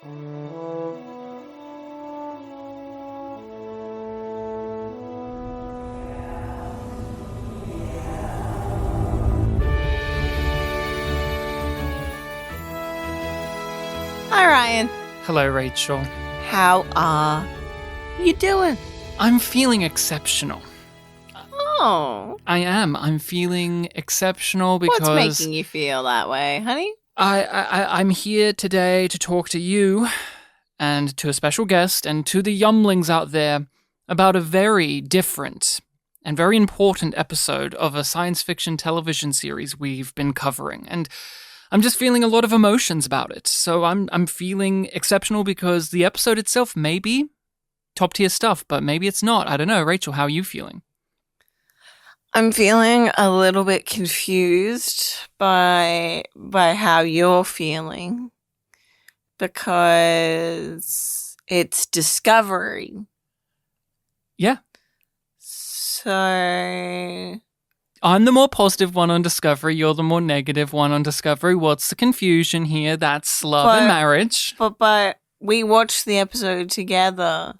Hi, Ryan. Hello, Rachel. How are you doing? I'm feeling exceptional. Oh. I am. I'm feeling exceptional because... What's making you feel that way, honey? I'm here today to talk to you and to a special guest and to the Yumlings out there about a very different and very important episode of a science fiction television series we've been covering. And I'm just feeling a lot of emotions about it. So I'm feeling exceptional because the episode itself may be top tier stuff, but maybe it's not. I don't know. Rachel, how are you feeling? I'm feeling a little bit confused by how you're feeling because it's Discovery. Yeah. So I'm the more positive one on Discovery. You're the more negative one on Discovery. What's the confusion here? That's love and marriage. But we watched the episode together,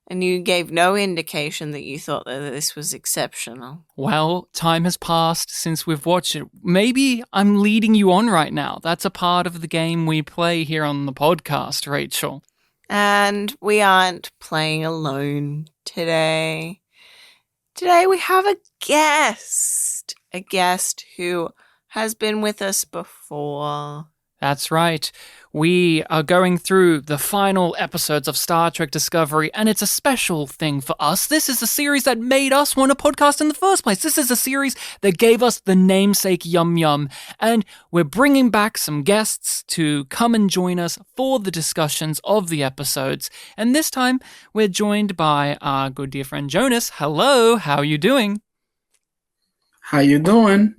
and you gave no indication that you thought that this was exceptional. Well, time has passed since we've watched it. Maybe I'm leading you on right now. That's a part of the game we play here on the podcast, Rachel. And we aren't playing alone today. Today we have a guest who has been with us before. That's right. We are going through the final episodes of Star Trek Discovery, and it's a special thing for us. This is a series that made us want a podcast in the first place. This is a series that gave us the namesake Yum Yum, and we're bringing back some guests to come and join us for the discussions of the episodes. And this time, we're joined by our good dear friend Jonas. Hello, how are you doing? How you doing?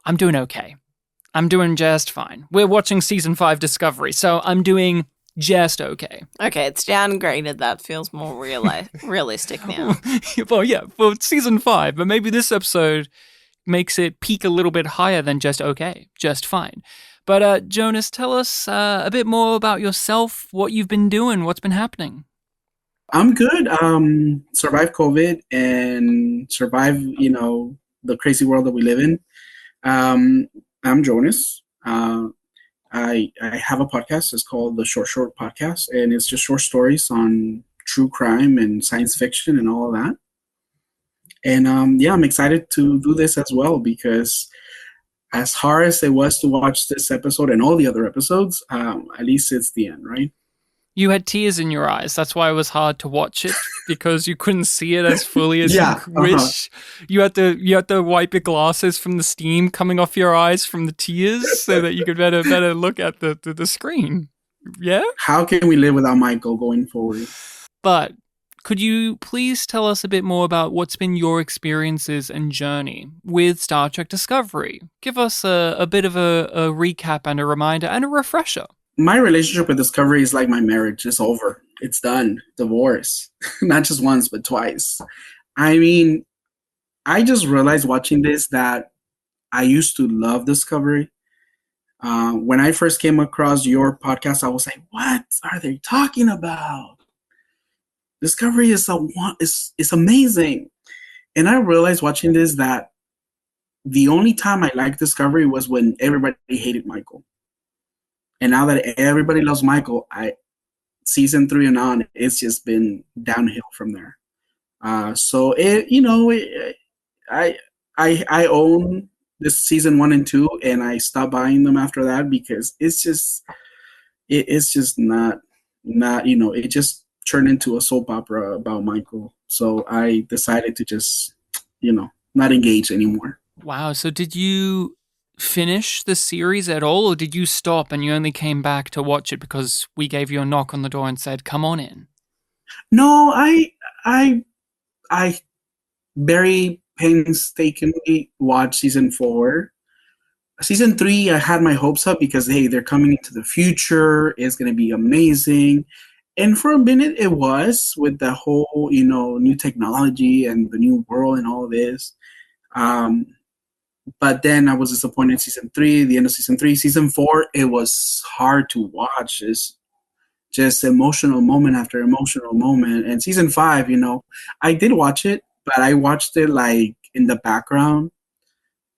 I'm doing okay. I'm doing just fine. We're watching Season 5 Discovery, so I'm doing just okay. Okay, it's downgraded. That feels more realistic now. Well, yeah, for Season 5, but maybe this episode makes it peak a little bit higher than just okay, just fine. But Jonas, tell us a bit more about yourself, what you've been doing, what's been happening. I'm good. Survived COVID and survived, the crazy world that we live in. I'm Jonas. I have a podcast. It's called the Short Podcast, and it's just short stories on true crime and science fiction and all of that. And I'm excited to do this as well because as hard as it was to watch this episode and all the other episodes, at least it's the end, right? You had tears in your eyes. That's why it was hard to watch it because you couldn't see it as fully as you wish. You had to wipe your glasses from the steam coming off your eyes from the tears so that you could better look at the screen. Yeah? How can we live without Michael going forward? But could you please tell us a bit more about what's been your experiences and journey with Star Trek Discovery? Give us a bit of a recap and a reminder and a refresher. My relationship with Discovery is like my marriage. It's over. It's done. Divorce. Not just once, but twice. I mean, I just realized watching this that I used to love Discovery. When I first came across your podcast, I was like, what are they talking about? Discovery is amazing. And I realized watching this that the only time I liked Discovery was when everybody hated Michael. And now that everybody loves Michael, season 3 and on, it's just been downhill from there. So I own this season 1 and 2, and I stopped buying them after that because it's just not it just turned into a soap opera about Michael. So I decided to just not engage anymore. Wow. So did you finish the series at all, or did you stop and you only came back to watch it because we gave you a knock on the door and said, come on in? No, I very painstakingly watched season 4. Season 3, I had my hopes up because, hey, they're coming into the future. It's going to be amazing. And for a minute, it was with the whole, new technology and the new world and all of this. But then I was disappointed in season 3, the end of season 3. Season 4, it was hard to watch. just emotional moment after emotional moment. And season 5, I did watch it, but I watched it like in the background.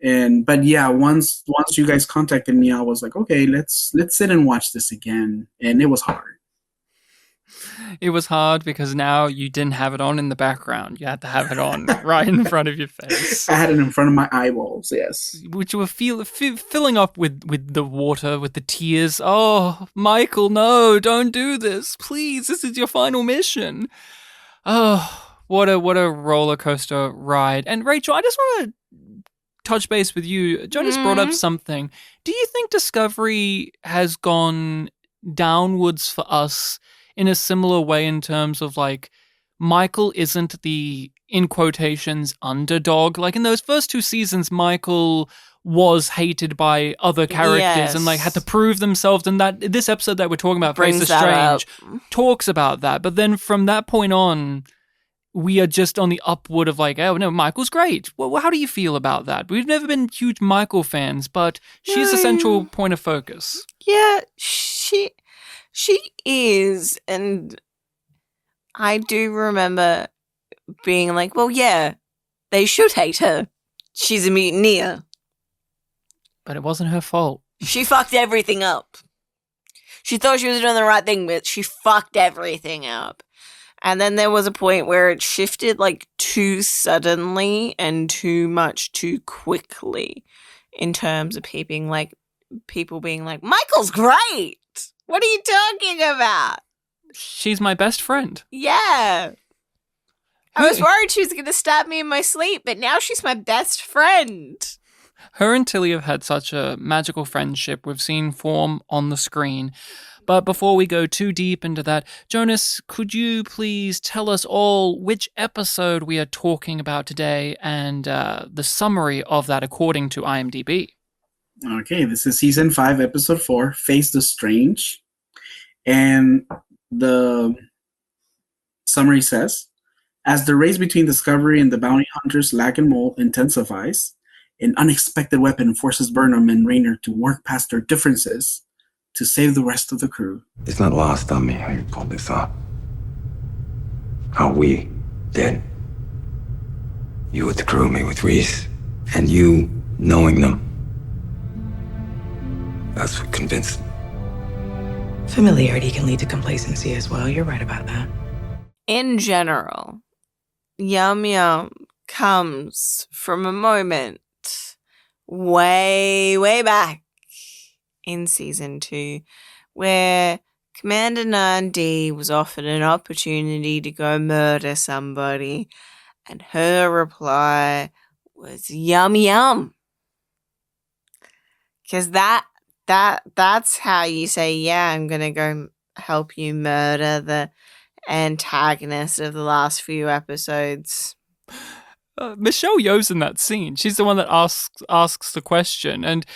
But yeah, once you guys contacted me, I was like, okay, let's sit and watch this again. And it was hard. It was hard because now you didn't have it on in the background. You had to have it on right in front of your face. I had it in front of my eyeballs, yes. Which were filling up with the water, with the tears. Oh, Michael, no, don't do this. Please, this is your final mission. Oh, what a roller coaster ride. And Rachel, I just want to touch base with you. Jonas brought up something. Do you think Discovery has gone downwards for us in a similar way in terms of like Michael isn't the, in quotations, underdog? Like in those first 2 seasons, Michael was hated by other characters and like had to prove themselves, and that this episode that we're talking about, Face of Strange, talks about that. But then from that point on, we are just on the upward of like, oh no, Michael's great. Well, how do you feel about that? We've never been huge Michael fans, but she's a central point of focus. Yeah, she is, and I do remember being like, well, yeah, they should hate her. She's a mutineer. But it wasn't her fault. She fucked everything up. She thought she was doing the right thing, but she fucked everything up. And then there was a point where it shifted like too suddenly and too much too quickly in terms of people being like, Michael's great! What are you talking about? She's my best friend. Yeah. I was worried she was going to stab me in my sleep, but now she's my best friend. Her and Tilly have had such a magical friendship we've seen form on the screen. But before we go too deep into that, Jonas, could you please tell us all which episode we are talking about today and the summary of that according to IMDb? Okay, this is season 5, episode 4, Face the Strange. And the summary says, as the race between Discovery and the bounty hunters Lack and Mole intensifies, an unexpected weapon forces Burnham and Raynor to work past their differences to save the rest of the crew. It's not lost on me how you pulled this off. How we did. You with the crew, me with Reese, and you knowing them. That's what convinced me. Familiarity can lead to complacency as well. You're right about that. In general, Yum Yum comes from a moment way, way back in season 2 where Commander 9D was offered an opportunity to go murder somebody, and her reply was yum yum. Because that's how you say, yeah, I'm going to go help you murder the antagonist of the last few episodes. Michelle Yeoh's in that scene. She's the one that asks the question. And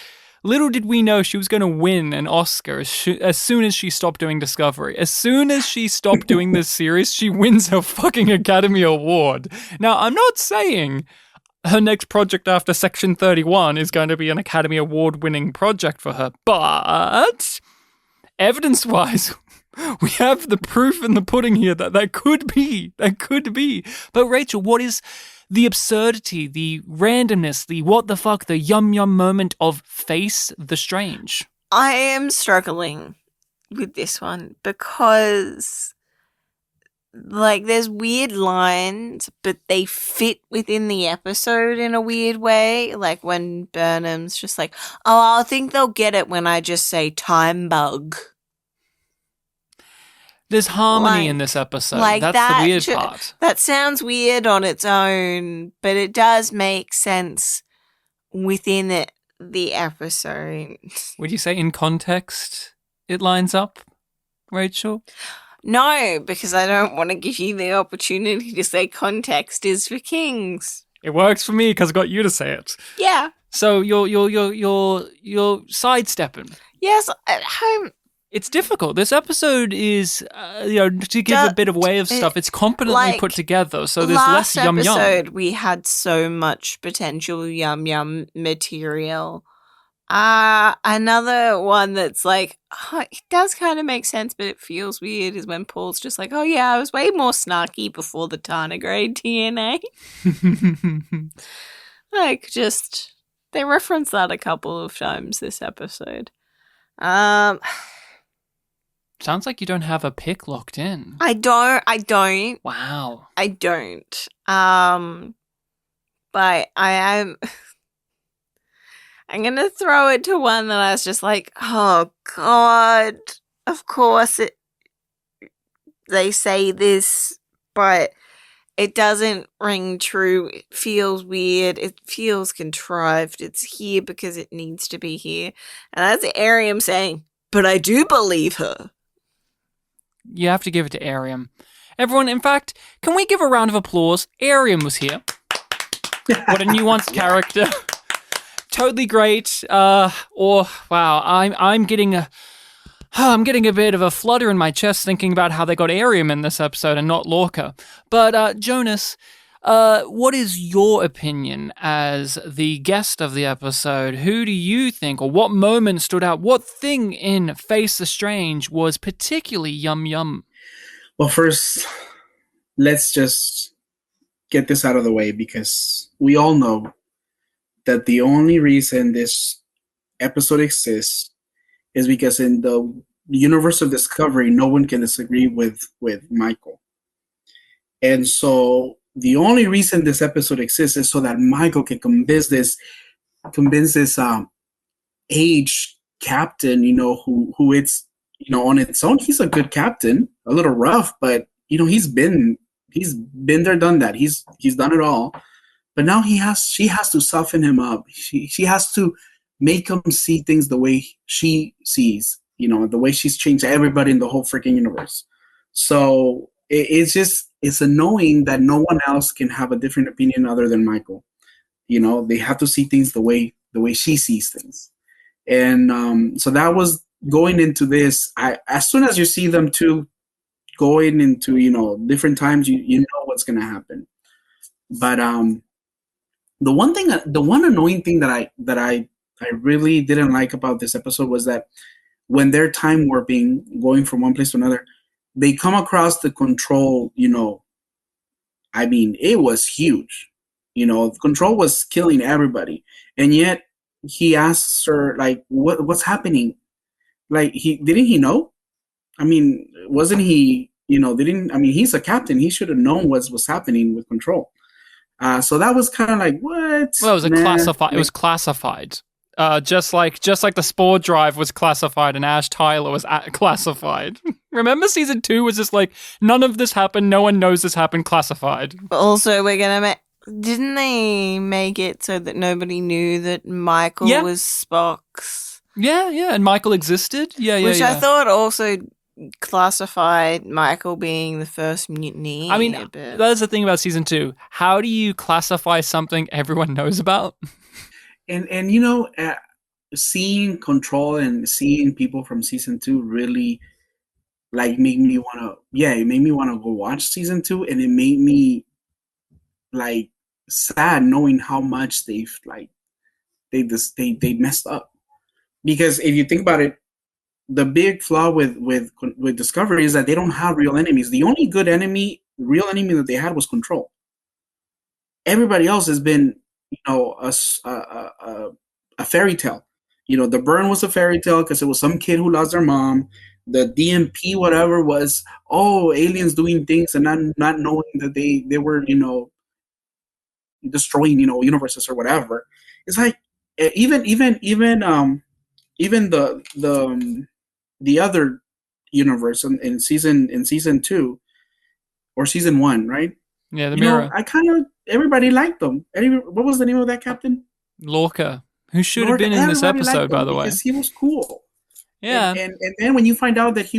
little did we know she was going to win an Oscar as soon as she stopped doing Discovery. As soon as she stopped doing this series, she wins her fucking Academy Award. Now, I'm not saying her next project after Section 31 is going to be an Academy Award-winning project for her, but evidence-wise, we have the proof in the pudding here that could be. But Rachel, what is the absurdity, the randomness, the what the fuck, the yum yum moment of Face the Strange? I am struggling with this one because there's weird lines, but they fit within the episode in a weird way. Like when Burnham's just like, oh, I think they'll get it when I just say time bug. There's harmony in this episode. That's the weird part. That sounds weird on its own, but it does make sense within the episode. Would you say in context it lines up, Rachel? No, because I don't want to give you the opportunity to say context is for kings. It works for me because I got you to say it. Yeah. So you're sidestepping. Yes, at home. It's difficult. This episode is, to give a bit of way of stuff, it's competently put together, so there's less yum yum. Last episode, we had so much potential yum yum material, Another one that's like, oh, it does kind of make sense, but it feels weird is when Paul's just like, oh yeah, I was way more snarky before the tardigrade TNA. Like, just, they reference that a couple of times this episode. Sounds like you don't have a pick locked in. I don't. Wow. I don't. But I am. I'm gonna throw it to one that I was just like, oh god, of course they say this, but it doesn't ring true. It feels weird. It feels contrived. It's here because it needs to be here. And that's Ariam saying, but I do believe her. You have to give it to Ariam. Everyone, in fact, can we give a round of applause? Ariam was here. What a nuanced character. Totally great. Wow, I'm getting a bit of a flutter in my chest thinking about how they got Ariam in this episode and not Lorca. But Jonas, what is your opinion as the guest of the episode? Who do you think, or what moment stood out? What thing in Face the Strange was particularly yum yum? Well, first, let's just get this out of the way because we all know that the only reason this episode exists is because in the universe of Discovery, no one can disagree with Michael. And so the only reason this episode exists is so that Michael can convince this age captain, who it's, on its own, he's a good captain, a little rough, but he's been there, done that. He's done it all. But now she has to soften him up. She has to make him see things the way she sees, the way she's changed everybody in the whole freaking universe. So it's annoying that no one else can have a different opinion other than Michael. They have to see things the way she sees things. And so that was going into this. As soon as you see them two going into, different times, you know what's going to happen. But the one annoying thing that I really didn't like about this episode was that when they're time warping, going from one place to another, they come across the control, it was huge. Control was killing everybody. And yet he asks her, like, what's happening? Like, didn't he know? Wasn't he, he's a captain. He should have known what was happening with Control. So that was kind of like, what? Well, it was classified. Just like the Spore Drive was classified and Ash Tyler was classified. Remember season 2 was just like, none of this happened, no one knows this happened, classified. Also, we're gonna didn't they make it so that nobody knew that Michael was Spock's? Yeah, and Michael existed. Which I thought also classified Michael being the first mutiny. That's the thing about season 2. How do you classify something everyone knows about? And seeing Control and seeing people from season 2 really made me want to go watch season 2, and it made me sad knowing how much they messed up. Because if you think about it, the big flaw with Discovery is that they don't have real enemies. The only good real enemy that they had was Control. Everybody else has been, a fairy tale. The burn was a fairy tale because it was some kid who lost their mom. The DMP, whatever, was, aliens doing things and not knowing that they were, destroying, universes or whatever. It's like even the other universe in season 2 or season 1, right? Yeah, the mirror. Everybody liked them. What was the name of that captain? Lorca, who should have been in this episode, by the way. Because he was cool. Yeah. And then when you find out that he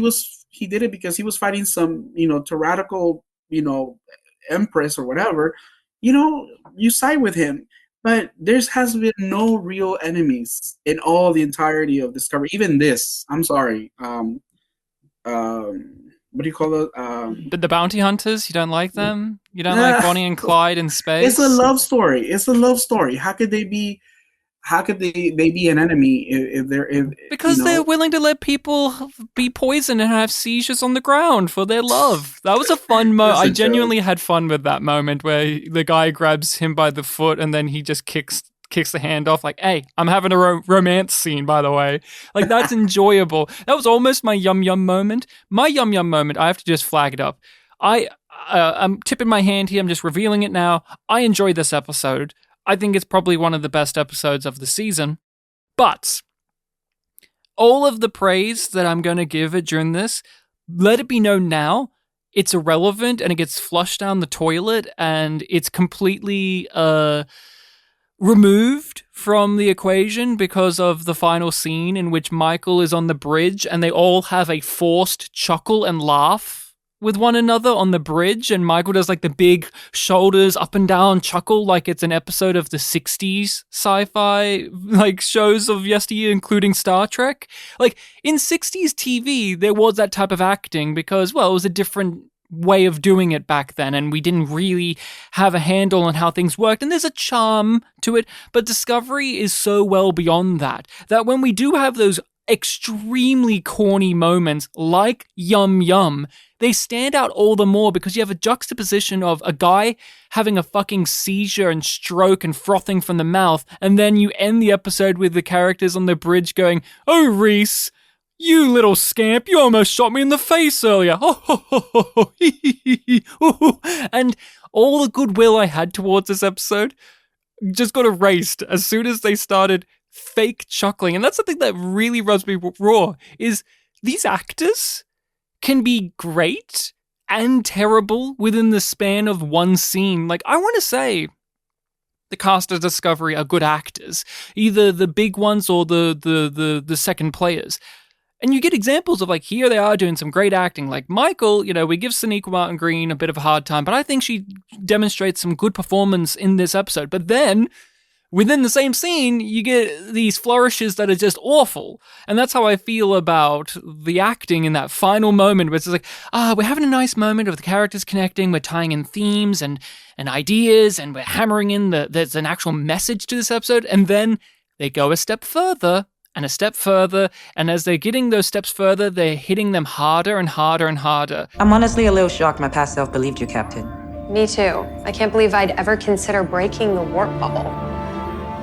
did it because he was fighting some, tyrannical, empress or whatever, you side with him. But there has been no real enemies in all the entirety of Discovery. Even this, I'm sorry. What do you call it? But the bounty hunters, you don't like them? You don't like Bonnie and Clyde in space? It's a love story. How could they be how could they be an enemy if they're because they're willing to let people be poisoned and have seizures on the ground for their love. That was a fun moment. I genuinely had fun with that moment where the guy grabs him by the foot and then he just kicks the hand off like, hey, I'm having a romance scene, by the way. Like, that's enjoyable. That was almost my Yum Yum moment. My Yum Yum moment, I have to just flag it up. I'm tipping my hand here. I'm just revealing it now. I enjoyed this episode. I think it's probably one of the best episodes of the season. But all of the praise that I'm going to give it during this, let it be known now, it's irrelevant and it gets flushed down the toilet and it's completely removed from the equation because of the final scene in which Michael is on the bridge and they all have a forced chuckle and laugh with one another on the bridge, and Michael does like the big shoulders up and down chuckle like it's an episode of the 60s sci-fi like shows of yesteryear, including Star Trek. Like, in 60s TV, there was that type of acting because, well, it was a different way of doing it back then, and we didn't really have a handle on how things worked, and there's a charm to it, but Discovery is so well beyond that when we do have those extremely corny moments like Yum Yum, they stand out all the more because you have a juxtaposition of a guy having a fucking seizure and stroke and frothing from the mouth, and then you end the episode with the characters on the bridge going, "Oh, Reese, you little scamp, you almost shot me in the face earlier." And all the goodwill I had towards this episode just got erased as soon as they started fake chuckling. And that's the thing that really rubs me raw, is these actors can be great and terrible within the span of one scene. Like, I want to say the cast of Discovery are good actors, either the big ones or the second players. And you get examples of, like, here they are doing some great acting. Like Michael, we give Sonequa Martin Green a bit of a hard time, but I think she demonstrates some good performance in this episode. But then within the same scene, you get these flourishes that are just awful. And that's how I feel about the acting in that final moment, where it's like, we're having a nice moment of the characters connecting, we're tying in themes and ideas, and we're hammering in there's an actual message to this episode. And then they go a step further and a step further, and as they're getting those steps further, they're hitting them harder and harder and harder. I'm honestly a little shocked my past self believed you, Captain. Me too. I can't believe I'd ever consider breaking the warp bubble.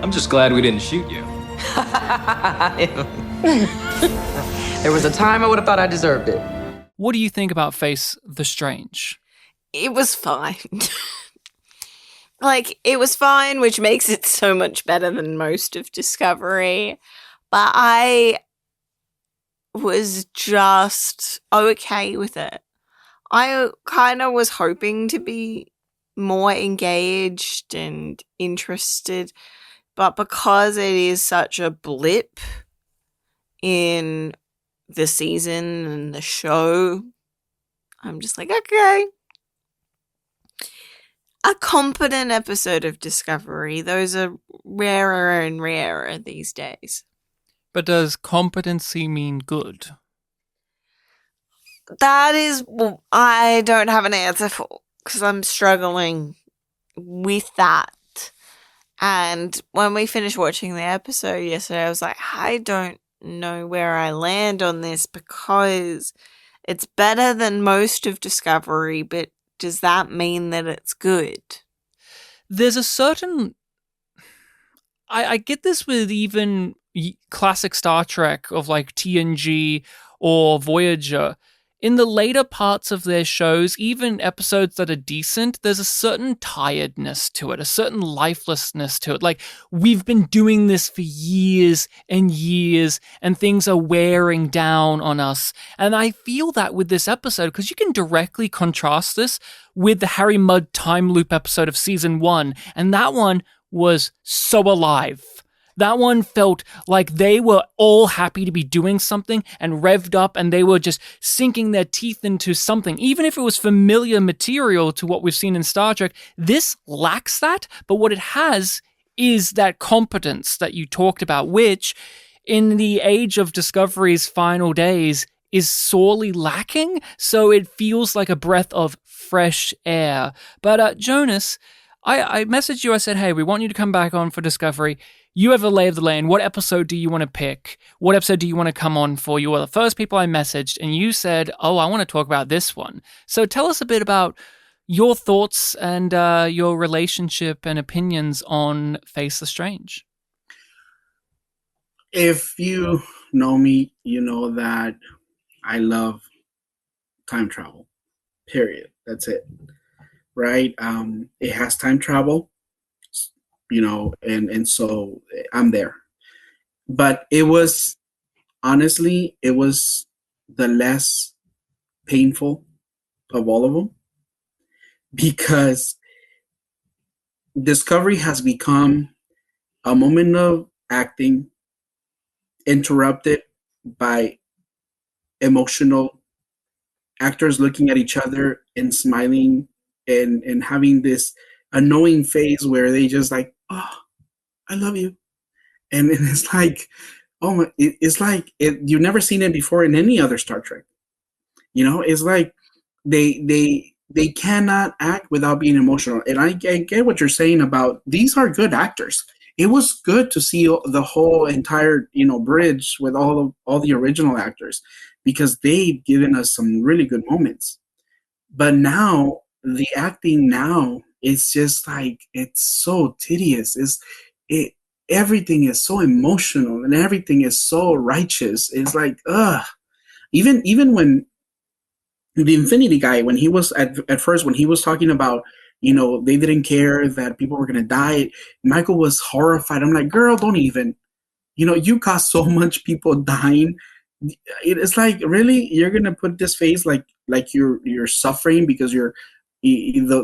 I'm just glad we didn't shoot you. There was a time I would have thought I deserved it. What do you think about Face the Strange? It was fine. It was fine, which makes it so much better than most of Discovery. But I was just okay with it. I kind of was hoping to be more engaged and interested, but because it is such a blip in the season and the show, I'm just like, okay. A competent episode of Discovery. Those are rarer and rarer these days. But does competency mean good? That is, I don't have an answer for, because I'm struggling with that. And when we finished watching the episode yesterday, I was like, I don't know where I land on this, because it's better than most of Discovery, but does that mean that it's good? There's a certain... I get this with even classic Star Trek of like TNG or Voyager. In the later parts of their shows, even episodes that are decent, there's a certain tiredness to it, a certain lifelessness to it. Like, we've been doing this for years and years, and things are wearing down on us. And I feel that with this episode, because you can directly contrast this with the Harry Mudd time loop episode of season 1, and that one was so alive. That one felt like they were all happy to be doing something and revved up, and they were just sinking their teeth into something. Even if it was familiar material to what we've seen in Star Trek, this lacks that. But what it has is that competence that you talked about, which in the age of Discovery's final days is sorely lacking. So it feels like a breath of fresh air. But Jonas, I messaged you. I said, hey, we want you to come back on for Discovery. you have a lay of the land. What episode do you want to pick? What episode do you want to come on for? You were the first people I messaged, and you said, oh, I want to talk about this one. So tell us a bit about your thoughts and your relationship and opinions on Face the Strange. If you know me, you know that I love time travel. Period. That's it. Right? It has time travel, and so I'm there. But it was, honestly, it was the less painful of all of them, because Discovery has become a moment of acting interrupted by emotional actors looking at each other and smiling and having this annoying phase where they just like, oh, I love you. And it's like, oh my, it's like you've never seen it before in any other Star Trek. It's like they cannot act without being emotional. And I get what you're saying about these are good actors. It was good to see the whole entire bridge with all the original actors, because they've given us some really good moments. But now the acting now is just like, it's so tedious. Everything is so emotional and everything is so righteous. It's like, ugh. Even when the Infinity guy, when he was at first, when he was talking about, they didn't care that people were going to die, Michael was horrified. I'm like, girl, don't even. You caused so much people dying. It's like, really, you're going to put this face like you're suffering because the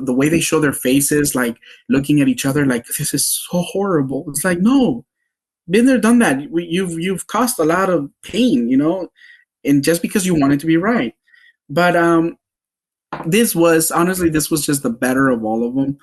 way they show their faces, like looking at each other like, this is so horrible. It's like, no, been there, done that. You've caused a lot of pain, and just because you want it to be right. But this was just the better of all of them.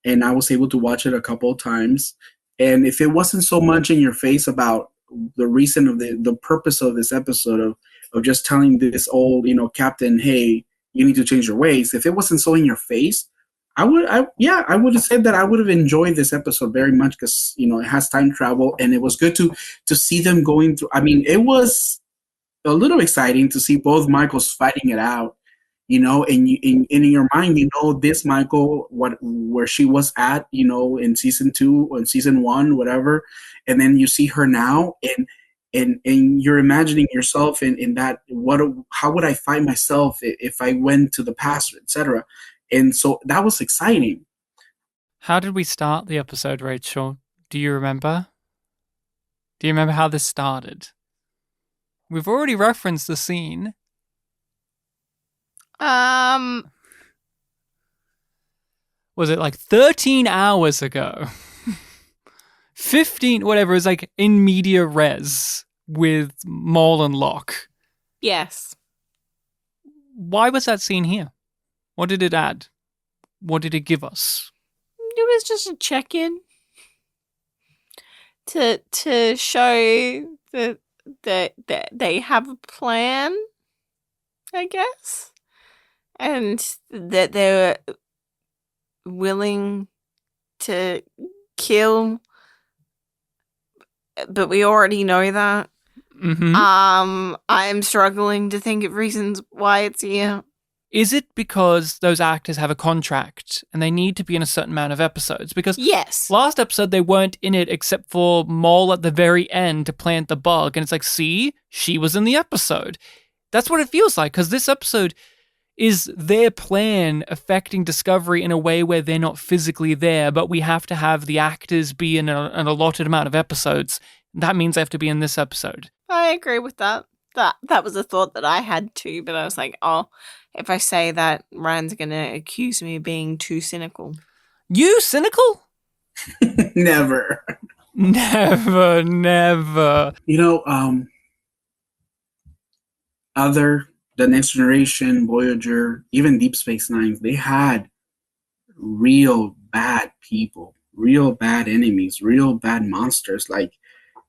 And I was able to watch it a couple of times. And if it wasn't so much in your face about the reason of the purpose of this episode of just telling this old, captain, hey, you need to change your ways. If it wasn't so in your face, I would have said that I would have enjoyed this episode very much, because, it has time travel, and it was good to see them going through. I mean, it was a little exciting to see both Michaels fighting it out, and in your mind, this Michael, where she was at, in season 2 or in season 1, whatever, and then you see her now, and you're imagining yourself in that, how would I find myself if I went to the past, etc. And so that was exciting. How did we start the episode, Rachel? Do you remember? Do you remember how this started? We've already referenced the scene. Was it like 13 hours ago? 15, whatever, it was like in media res with Maul and Locke. Yes. Why was that scene here? What did it add? What did it give us? It was just a check-in to show that they have a plan, I guess, and that they're willing to kill, but we already know that. Mm-hmm. I'm struggling to think of reasons why it's here. Is it because those actors have a contract and they need to be in a certain amount of episodes? Because yes, last episode they weren't in it except for Maul at the very end to plant the bug, and it's like, see, she was in the episode. That's what it feels like, because this episode is their plan affecting Discovery in a way where they're not physically there, but we have to have the actors be in an allotted amount of episodes. That means they have to be in this episode. I agree with that. That was a thought that I had too, but I was like, oh, if I say that, Ryan's going to accuse me of being too cynical. You cynical? Never. Never. The Next Generation, Voyager, even Deep Space Nine, they had real bad people, real bad enemies, real bad monsters. Like,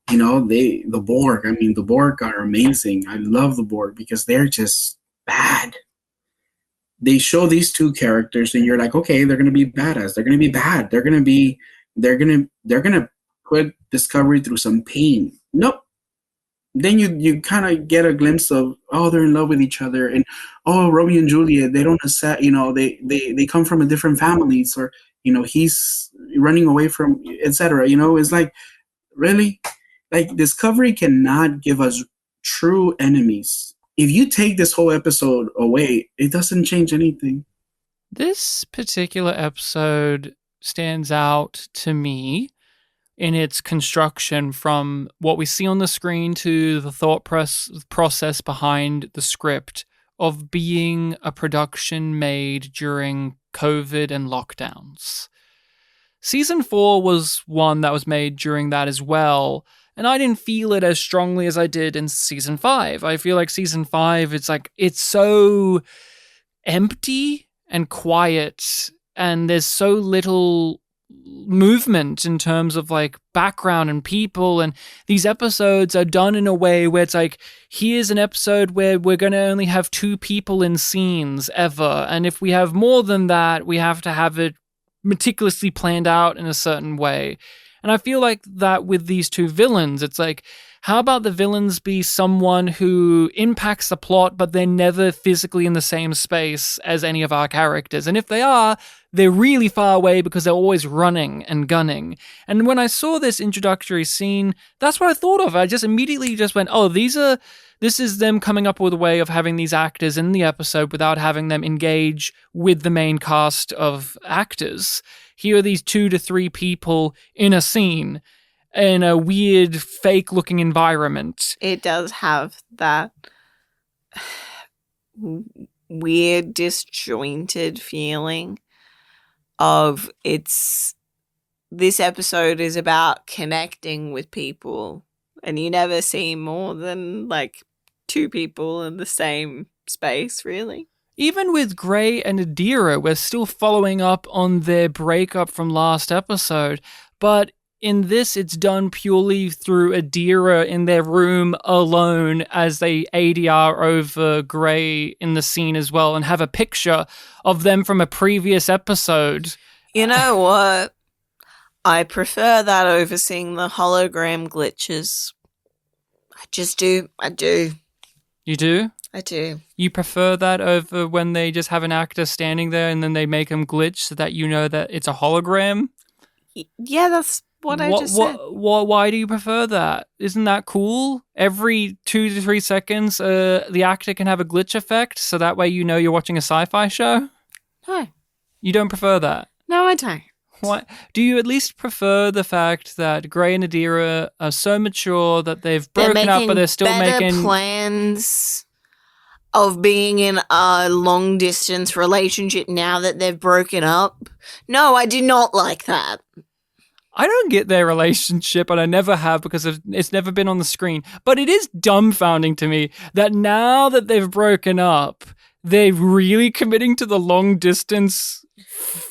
the Borg. I mean, the Borg are amazing. I love the Borg because they're just bad. They show these two characters and you're like, okay, they're going to be badass. They're going to be bad. They're going to put Discovery through some pain. Nope. Then you kind of get a glimpse of, oh, they're in love with each other, and oh, Romeo and Juliet, they don't accept, they come from a different families, or he's running away from, etc. It's like, really, like, Discovery cannot give us true enemies. If you take this whole episode away, it doesn't change anything. This particular episode stands out to me in its construction, from what we see on the screen to the thought process behind the script, of being a production made during COVID and lockdowns. Season 4 was one that was made during that as well, and I didn't feel it as strongly as I did in Season 5. I feel like Season 5, it's so empty and quiet, and there's so little movement in terms of like background and people, and these episodes are done in a way where it's like, here's an episode where we're going to only have 2 people in scenes ever, and if we have more than that, we have to have it meticulously planned out in a certain way. And I feel like that with these 2 villains, it's like, how about the villains be someone who impacts the plot, but they're never physically in the same space as any of our characters? And if they are, they're really far away because they're always running and gunning. And when I saw this introductory scene, that's what I thought of. I just immediately just went, oh, this is them coming up with a way of having these actors in the episode without having them engage with the main cast of actors. Here are these 2 to 3 people in a scene, in a weird, fake-looking environment. It does have that weird, disjointed feeling of this episode is about connecting with people, and you never see more than like 2 people in the same space, really. Even with Gray and Adira, we're still following up on their breakup from last episode, but in this, it's done purely through Adira in their room alone as they ADR over Gray in the scene as well, and have a picture of them from a previous episode. You know what? I prefer that over seeing the hologram glitches. I just do. I do. You do? I do. You prefer that over when they just have an actor standing there and then they make him glitch so that you know that it's a hologram? Yeah, that's what I just said. Why do you prefer that? Isn't that cool? Every 2 to 3 seconds, the actor can have a glitch effect, so that way you know you're watching a sci-fi show? No. You don't prefer that? No, I don't. What? Do you at least prefer the fact that Gray and Adira are so mature that they've broken up, but they're still making plans of being in a long-distance relationship now that they've broken up? No, I do not like that. I don't get their relationship, and I never have because it's never been on the screen. But it is dumbfounding to me that now that they've broken up, they're really committing to the long-distance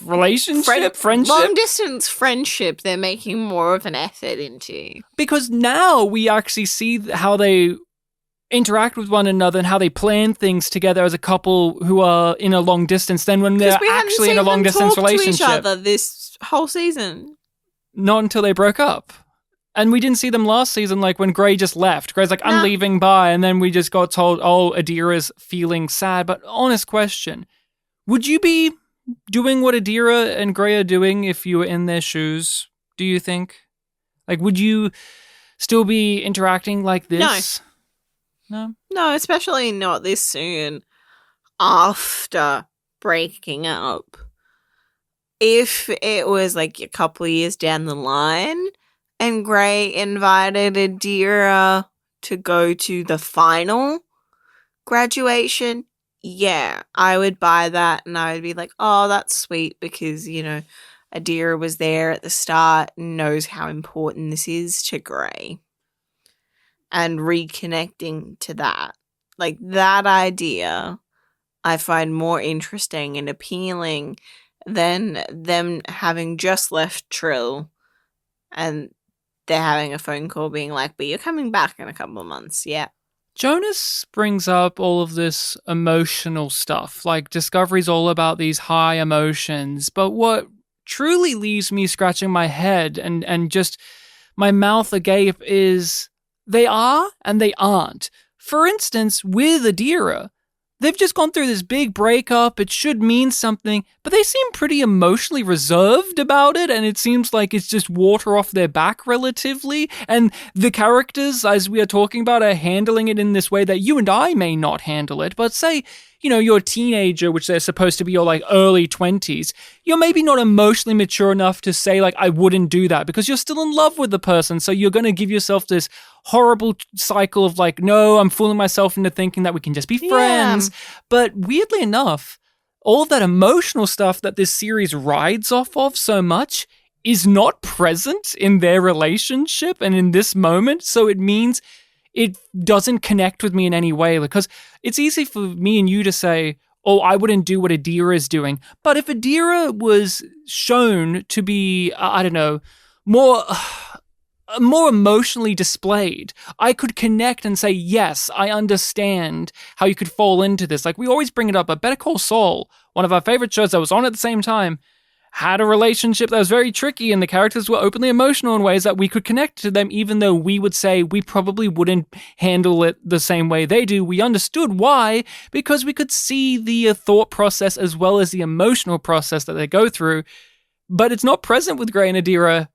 friendship? Long-distance friendship, they're making more of an effort into. Because now we actually see how they interact with one another and how they plan things together as a couple who are in a long distance than when they're actually in a long-distance relationship. To each other this whole season. Not until they broke up. And we didn't see them last season, like when Gray just left. Gray's like, I'm leaving, bye. And then we just got told, oh, Adira's feeling sad. But honest question, would you be doing what Adira and Gray are doing if you were in their shoes, do you think? Like, would you still be interacting like this? No? No, especially not this soon after breaking up. If it was like a couple of years down the line and Gray invited Adira to go to the final graduation, yeah, I would buy that and I would be like, oh, that's sweet because, you know, Adira was there at the start and knows how important this is to Gray. And reconnecting to that. Like, that idea I find more interesting and appealing than them having just left Trill and they're having a phone call being like, but you're coming back in a couple of months, yeah. Jonas brings up all of this emotional stuff. Like, Discovery's all about these high emotions. But what truly leaves me scratching my head and just my mouth agape is they are and they aren't. For instance, with Adira, they've just gone through this big breakup. It should mean something, but they seem pretty emotionally reserved about it, and it seems like it's just water off their back relatively. And the characters, as we are talking about, are handling it in this way that you and I may not handle it. But say, you're a teenager, which they're supposed to be your early 20s. You're maybe not emotionally mature enough to say I wouldn't do that because you're still in love with the person. So you're going to give yourself this horrible cycle of no, I'm fooling myself into thinking that we can just be friends. Yeah. But weirdly enough, all of that emotional stuff that this series rides off of so much is not present in their relationship and in this moment. So it means it doesn't connect with me in any way, because it's easy for me and you to say, oh, I wouldn't do what Adira is doing. But if Adira was shown to be, more emotionally displayed, I could connect and say, yes, I understand how you could fall into this. We always bring it up, but Better Call Saul, one of our favorite shows that was on at the same time, had a relationship that was very tricky, and the characters were openly emotional in ways that we could connect to them, even though we would say we probably wouldn't handle it the same way they do. We understood why, because we could see the thought process as well as the emotional process that they go through, but it's not present with Gray and Adira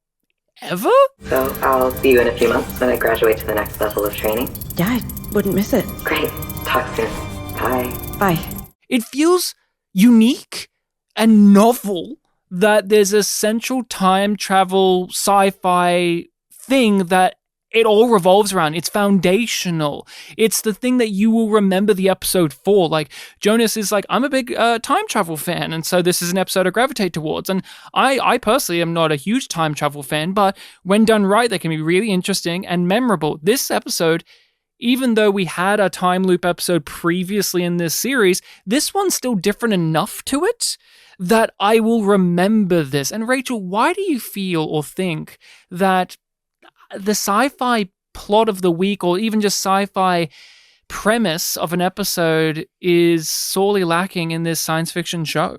ever? So I'll see you in a few months when I graduate to the next level of training. Yeah, I wouldn't miss it. Great. Talk soon. Bye. Bye. It feels unique and novel that there's a central time travel sci-fi thing that it all revolves around. It's foundational. It's the thing that you will remember the episode for. Jonas is I'm a big time travel fan, and so this is an episode I gravitate towards. And I personally am not a huge time travel fan, but when done right, they can be really interesting and memorable. This episode, even though we had a time loop episode previously in this series, this one's still different enough to it that I will remember this. And Rachel, why do you feel or think that the sci-fi plot of the week, or even just sci-fi premise of an episode, is sorely lacking in this science fiction show?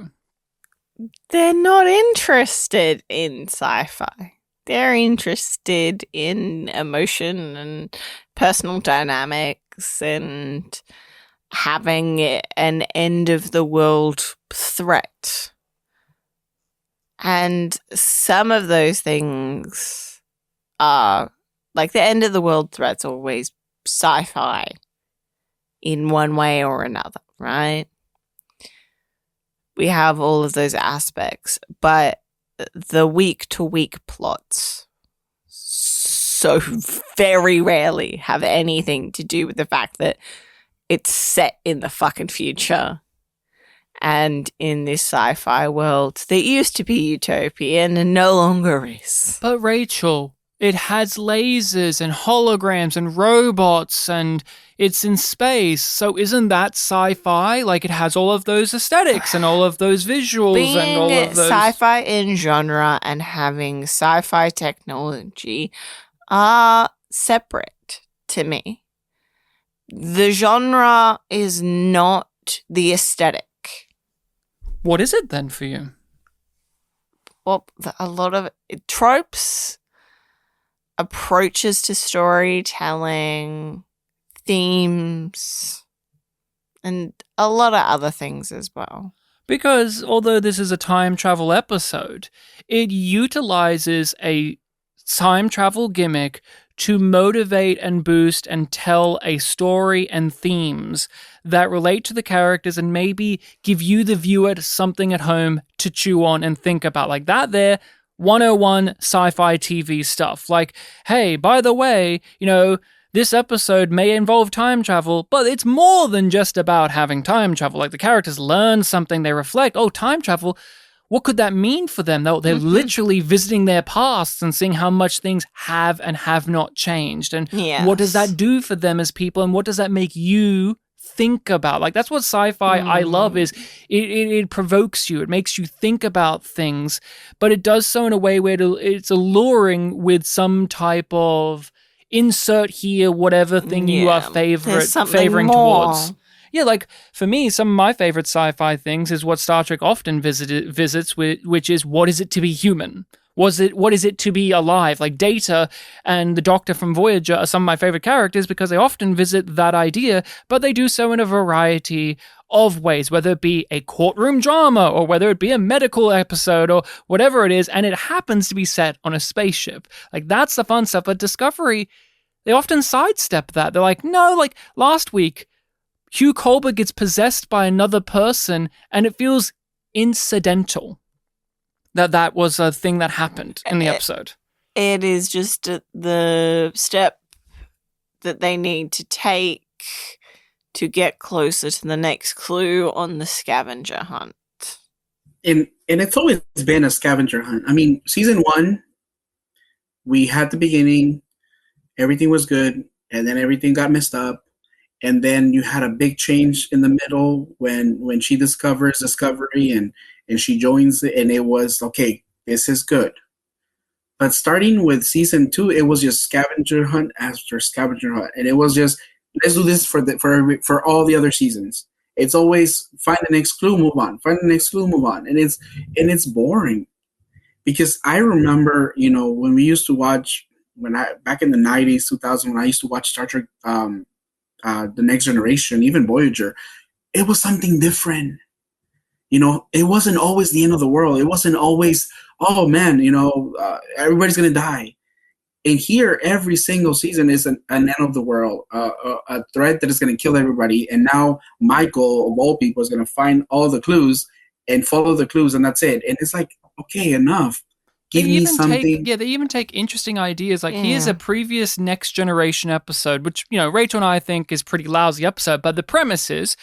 They're not interested in sci-fi. They're interested in emotion and personal dynamics and having an end-of-the-world threat. And some of those things are, the end-of-the-world threat's always sci-fi in one way or another, right? We have all of those aspects, but the week-to-week plots so very rarely have anything to do with the fact that it's set in the fucking future. And in this sci-fi world that used to be utopian and no longer is. But Rachel, it has lasers and holograms and robots and it's in space. So isn't that sci-fi? It has all of those aesthetics and all of those visuals and all of those... sci-fi in genre and having sci-fi technology are separate to me. The genre is not the aesthetic. What is it then for you? Well, a lot of tropes, approaches to storytelling, themes, and a lot of other things as well. Because although this is a time travel episode, it utilizes a time travel gimmick to motivate and boost and tell a story and themes that relate to the characters and maybe give you, the viewer, something at home to chew on and think about. Like that there, 101 sci-fi TV stuff. Hey, by the way, this episode may involve time travel, but it's more than just about having time travel. The characters learn something, they reflect, time travel, what could that mean for them? They're literally visiting their pasts and seeing how much things have and have not changed. And what does that do for them as people? And what does that make you think about? That's what sci-fi I love is it provokes you. It makes you think about things, but it does so in a way where it's alluring with some type of insert here, whatever thing you are favoring towards. Yeah, for me, some of my favorite sci-fi things is what Star Trek often visits, which is what is it to be human? What is it to be alive? Like Data and the Doctor from Voyager are some of my favorite characters because they often visit that idea, but they do so in a variety of ways, whether it be a courtroom drama or whether it be a medical episode or whatever it is, and it happens to be set on a spaceship. Like, that's the fun stuff. But Discovery, they often sidestep that. They're like, no, like last week, Hugh Colbert gets possessed by another person and it feels incidental that was a thing that happened in the episode. It is just the step that they need to take to get closer to the next clue on the scavenger hunt. And it's always been a scavenger hunt. I mean, season 1, we had the beginning, everything was good, and then everything got messed up. And then you had a big change in the middle when she discovers Discovery and she joins it, and it was, okay, this is good. But starting with season 2, it was just scavenger hunt after scavenger hunt. And it was just, let's do this for all the other seasons. It's always find the next clue, move on. Find the next clue, move on. And it's boring. Because I remember, when we used to watch, back in the 90s, 2000, when I used to watch Star Trek, The Next Generation, even Voyager, it was something different. It wasn't always the end of the world. It wasn't always, oh man, everybody's going to die. And here, every single season is an end of the world, a threat that is going to kill everybody. And now Michael, of all people, is going to find all the clues and follow the clues, and that's it. And it's like, okay, enough. Give me something. They even take interesting ideas. Like, here's a previous Next Generation episode, which, Rachel and I think is pretty lousy episode. But the premise is,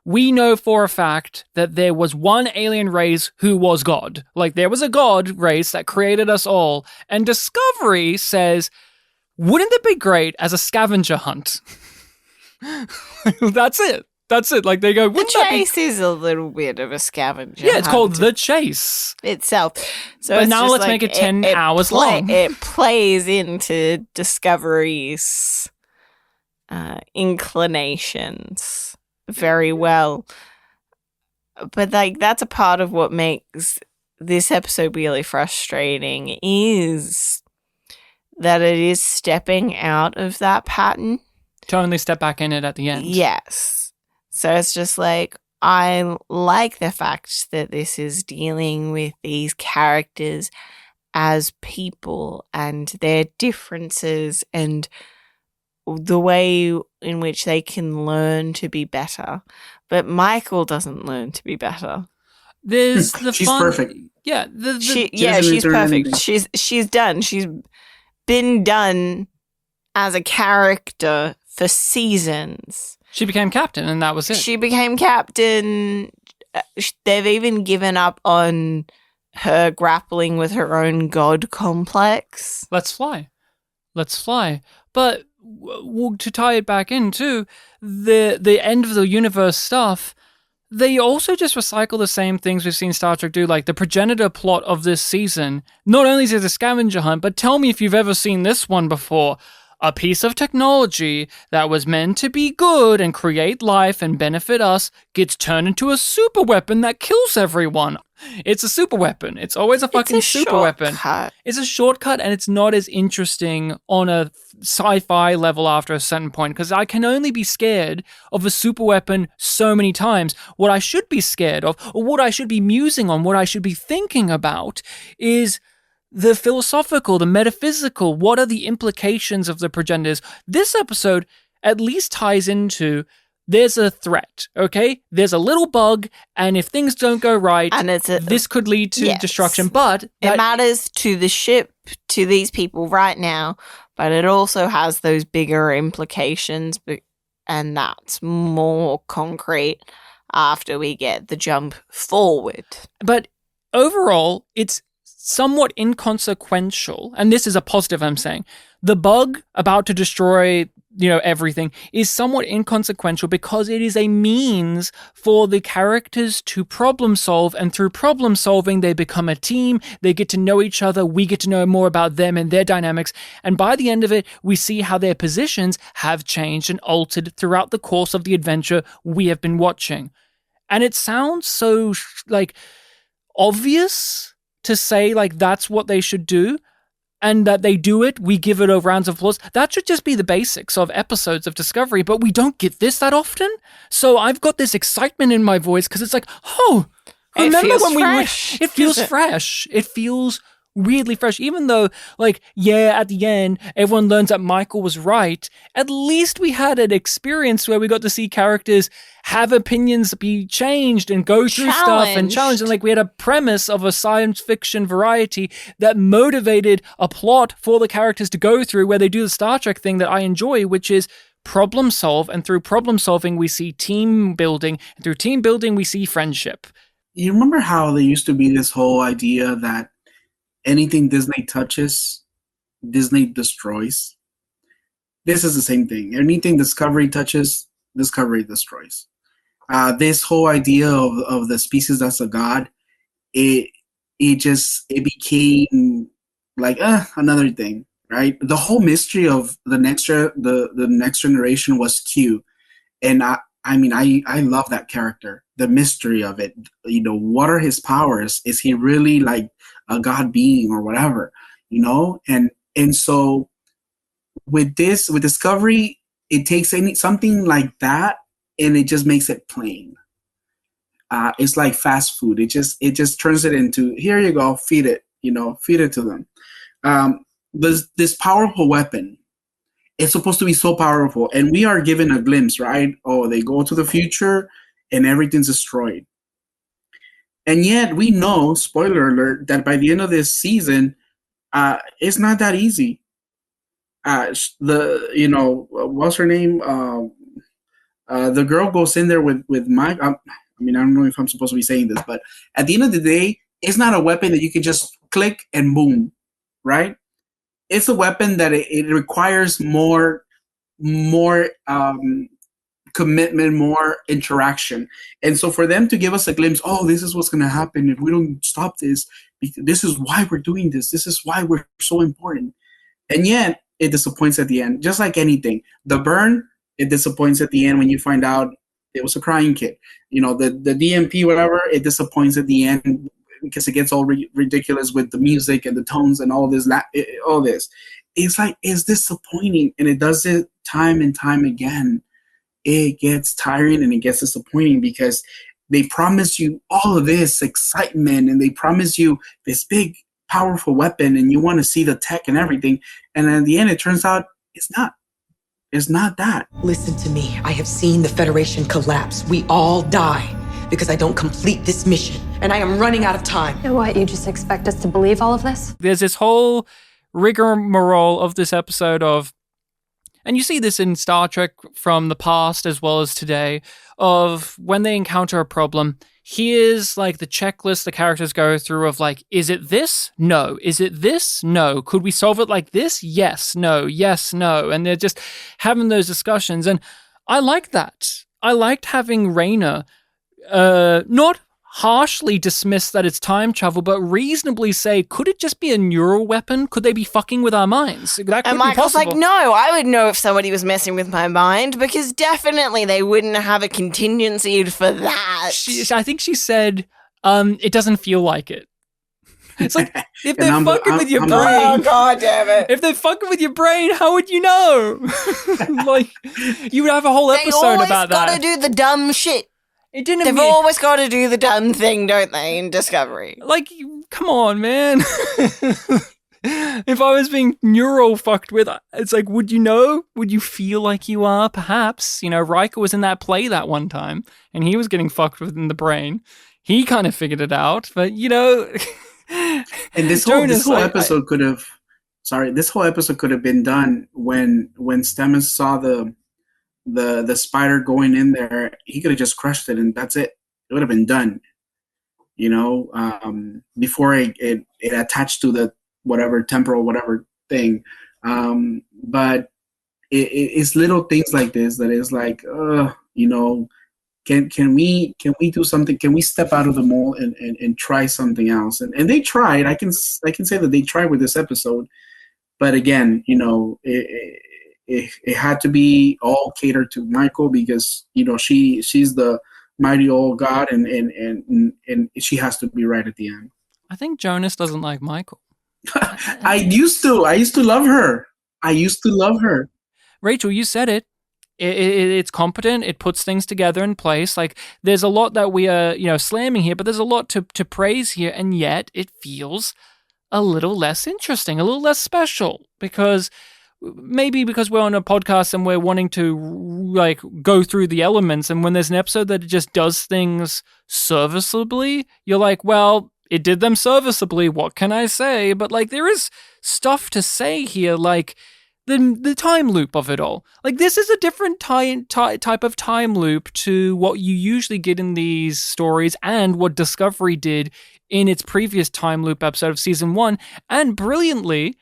we know for a fact that there was one alien race who was God. Like, there was a God race that created us all. And Discovery says, wouldn't it be great as a scavenger hunt? That's it. Like, they go, the chase is a little bit of a scavenger. Yeah, it's called The Chase itself. So but now let's make it 10 hours long. It plays into Discovery's inclinations very well. But that's a part of what makes this episode really frustrating, is that it is stepping out of that pattern. To only step back in it at the end. Yes. So it's just like, I like the fact that this is dealing with these characters as people and their differences and the way in which they can learn to be better. But Michael doesn't learn to be better. There's the she's fun. Perfect. Yeah, she's perfect. She's done. She's been done as a character for seasons. She became captain, and that was it. She became captain. They've even given up on her grappling with her own god complex. Let's fly. But to tie it back into the end of the universe stuff, they also just recycle the same things we've seen Star Trek do, like the progenitor plot of this season. Not only is it a scavenger hunt, but tell me if you've ever seen this one before. A piece of technology that was meant to be good and create life and benefit us gets turned into a super weapon that kills everyone. It's a super weapon. It's always a fucking super weapon. It's a shortcut, and it's not as interesting on a sci-fi level after a certain point, because I can only be scared of a super weapon so many times. What I should be scared of, or what I should be musing on, what I should be thinking about, is the philosophical, the metaphysical. What are the implications of the progenitors? This episode at least ties into, there's a threat, okay? There's a little bug, and if things don't go right, and this could lead to destruction. But it matters to the ship, to these people right now, but it also has those bigger implications, and that's more concrete after we get the jump forward. But overall, it's somewhat inconsequential, and this is a positive I'm saying. The bug about to destroy, everything is somewhat inconsequential because it is a means for the characters to problem solve, and through problem solving, they become a team, they get to know each other, we get to know more about them and their dynamics, and by the end of it, we see how their positions have changed and altered throughout the course of the adventure we have been watching. And it sounds so, obvious, to say like that's what they should do, and that they do it, we give it a round of applause. That should just be the basics of episodes of Discovery, but we don't get this that often. So I've got this excitement in my voice because it's like, oh, remember when it feels fresh. It feels weirdly fresh, even though, like, yeah, at the end, everyone learns that Michael was right. At least we had an experience where we got to see characters have opinions be changed and go through stuff and challenged. And, like, we had a premise of a science fiction variety that motivated a plot for the characters to go through, where they do the Star Trek thing that I enjoy, which is problem solve. And through problem solving, we see team building. And through team building, we see friendship. You remember how there used to be this whole idea that anything Disney touches, Disney destroys? This is the same thing. Anything Discovery touches, Discovery destroys. This whole idea of the species that's a god, it became like another thing, right? The whole mystery of the next generation was Q, and I love that character. The mystery of it, what are his powers? Is he really like a god being or whatever, And so with Discovery, it takes something like that and it just makes it plain. It's like fast food. It just turns it into, here you go, feed it, feed it to them. This powerful weapon. It's supposed to be so powerful, and we are given a glimpse, right? Oh, they go to the future and everything's destroyed. And yet we know, spoiler alert, that by the end of this season, it's not that easy. What's her name? The girl goes in there with Mike. I don't know if I'm supposed to be saying this, but at the end of the day, it's not a weapon that you can just click and boom, right? It's a weapon that it requires more commitment, more interaction. And so for them to give us a glimpse, oh, this is what's going to happen if we don't stop this. This is why we're doing this. This is why we're so important. And yet it disappoints at the end, just like anything. The burn, it disappoints at the end when you find out it was a crying kid. The DMP, whatever, it disappoints at the end because it gets all ridiculous with the music and the tones and all this. It's like, it's disappointing, and it does it time and time again. It gets tiring and it gets disappointing because they promise you all of this excitement and they promise you this big, powerful weapon, and you want to see the tech and everything. And at the end, it turns out it's not. It's not that. Listen to me. I have seen the Federation collapse. We all die because I don't complete this mission, and I am running out of time. And what, you just expect us to believe all of this? There's this whole rigmarole of this episode of, and you see this in Star Trek from the past as well as today, of when they encounter a problem, here's like the checklist the characters go through of like, is it this? No. Is it this? No. Could we solve it like this? Yes, no, yes, no. And they're just having those discussions. And I like that. I liked having Raina not harshly dismiss that it's time travel, but reasonably say, could it just be a neural weapon? Could they be fucking with our minds? That could and Michael's like, no, I would know if somebody was messing with my mind, because definitely they wouldn't have a contingency for that. I think she said, it doesn't feel like it. It's like, if they're fucking with your brain. Oh, God damn it. If they're fucking with your brain, how would you know? Like, you would have a whole episode about that. They always gotta do the dumb shit. They've always got to do the dumb thing, don't they, in Discovery? Like, come on, man. If I was being neural fucked with, it's like, would you know? Would you feel like you are? Perhaps. Riker was in that play that one time, and he was getting fucked with in the brain. He kind of figured it out, but, And this whole episode could have been done when Stamets saw the spider going in there. He could have just crushed it and that's it. It would have been done, before it attached to the whatever temporal whatever thing. But it's little things like this that is like, can we do something? Can we step out of the mold and try something else? And they tried. I can say that they tried with this episode, but again, it had to be all catered to Michael because she's the mighty old god and she has to be right at the end. I think Jonas doesn't like Michael. I used to love her. Rachel, you said it. It's competent. It puts things together in place. Like, there's a lot that we are, slamming here, but there's a lot to praise here, and yet it feels a little less interesting, a little less special, because we're on a podcast and we're wanting to like go through the elements, and when there's an episode that just does things serviceably, you're like, well, it did them serviceably. What can I say? But like, there is stuff to say here, like the time loop of it all. Like, this is a different type of time loop to what you usually get in these stories and what Discovery did in its previous time loop episode of season 1. And brilliantly,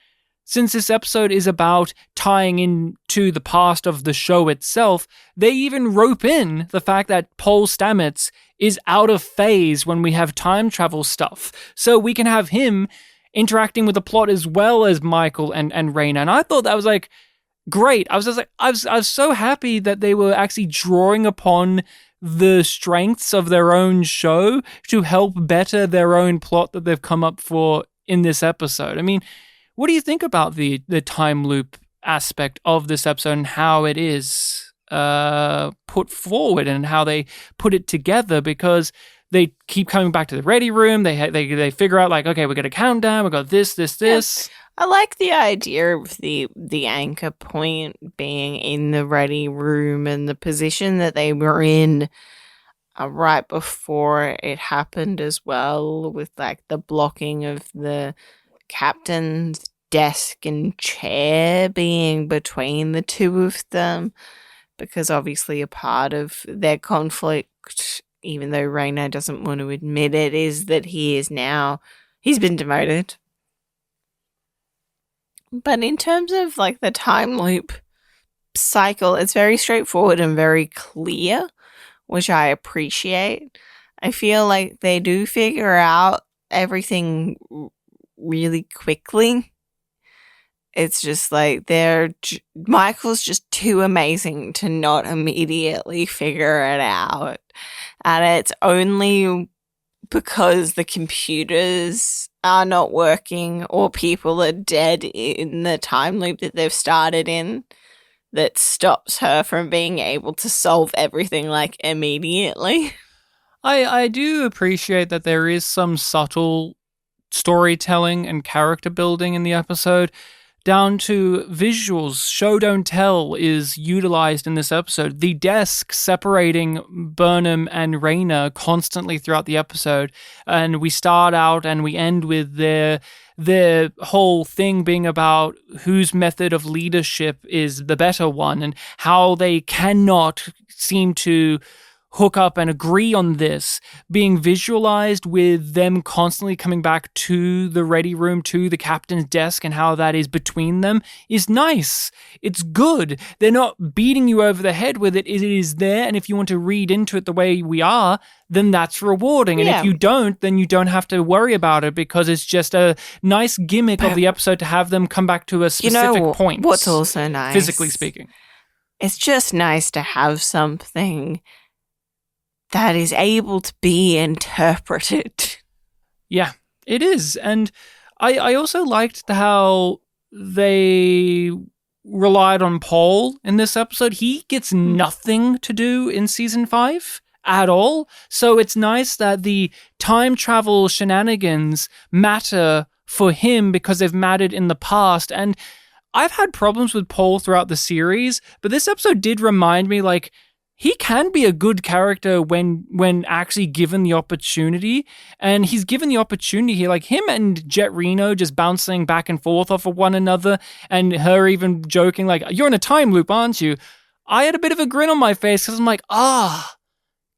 since this episode is about tying into the past of the show itself, they even rope in the fact that Paul Stamets is out of phase when we have time travel stuff. So we can have him interacting with the plot as well as Michael and Raina. And I thought that was like great. I was so happy that they were actually drawing upon the strengths of their own show to help better their own plot that they've come up for in this episode. I mean, what do you think about the time loop aspect of this episode and how it is put forward and how they put it together? Because they keep coming back to the ready room. They figure out, like, okay, we got a countdown. We got this. Yes. I like the idea of the anchor point being in the ready room and the position that they were in right before it happened as well, with like the blocking of the captain's desk and chair being between the two of them, because obviously a part of their conflict, even though Raina doesn't want to admit it, is that he's been demoted. But in terms of like the time loop cycle, it's very straightforward and very clear, which I appreciate. I feel like they do figure out everything really quickly. It's just like Michael's just too amazing to not immediately figure it out. And it's only because the computers are not working or people are dead in the time loop that they've started in that stops her from being able to solve everything like immediately. I do appreciate that there is some subtle storytelling and character building in the episode, down to visuals. Show don't tell is utilized in this episode. The desk separating Burnham and Raina constantly throughout the episode, and we start out and we end with their whole thing being about whose method of leadership is the better one, and how they cannot seem to hook up and agree on this, being visualized with them constantly coming back to the ready room, to the captain's desk, and how that is between them is nice. It's good. They're not beating you over the head with it. It is there, and if you want to read into it the way we are, then that's rewarding. And if you don't, then you don't have to worry about it, because it's just a nice gimmick of the episode to have them come back to a specific point. What's also nice, physically speaking, it's just nice to have something that is able to be interpreted. Yeah, it is. And I also liked how they relied on Paul in this episode. He gets nothing to do in season 5 at all. So it's nice that the time travel shenanigans matter for him because they've mattered in the past. And I've had problems with Paul throughout the series, but this episode did remind me, like, he can be a good character when actually given the opportunity, and he's given the opportunity here. Like him and Jet Reno just bouncing back and forth off of one another, and her even joking like, "You're in a time loop, aren't you?" I had a bit of a grin on my face because I'm like,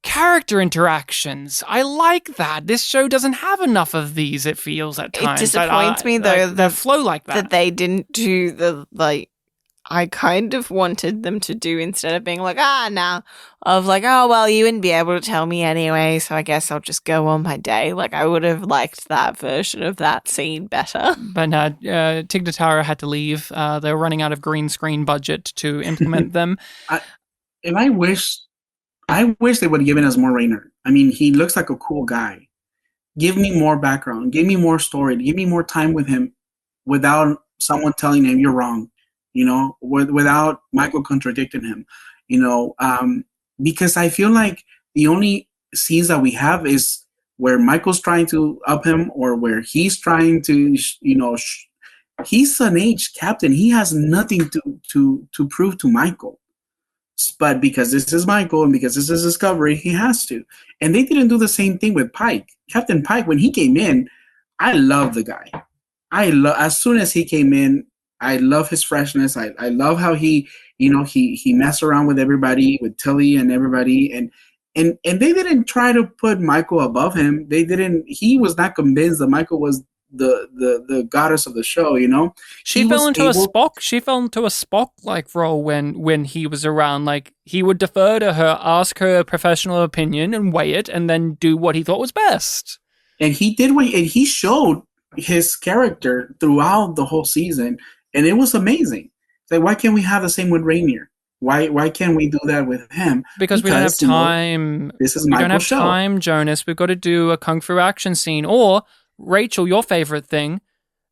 character interactions. I like that. This show doesn't have enough of these, it feels at times. It disappoints me though that flow like that. That they didn't do the like I kind of wanted them to do, instead of being like, now, of like, oh, well, you wouldn't be able to tell me anyway, so I guess I'll just go on my day. Like, I would have liked that version of that scene better. But Tig Notaro had to leave. They were running out of green screen budget to implement them. I wish they would have given us more Rainer. I mean, he looks like a cool guy. give me more background, give me more story, give me more time with him without someone telling him you're wrong, without Michael contradicting him, because I feel like the only scenes that we have is where Michael's trying to up him or where he's trying to, he's an aged captain. He has nothing to prove to Michael. But because this is Michael and because this is Discovery, he has to. And they didn't do the same thing with Pike. Captain Pike, when he came in, I love the guy. As soon as he came in, I love his freshness. I love how he messed around with everybody, with Tilly and everybody. And they didn't try to put Michael above him. He was not convinced that Michael was the goddess of the show, She fell into a Spock like role when he was around. Like, he would defer to her, ask her a professional opinion and weigh it, and then do what he thought was best. And he did and he showed his character throughout the whole season, and it was amazing. It's like, why can't we have the same with Rainier? Why can't we do that with him? Because we don't have time. This is Michael's show. We don't have time, Jonas. We've got to do a kung fu action scene. Or, Rachel, your favorite thing,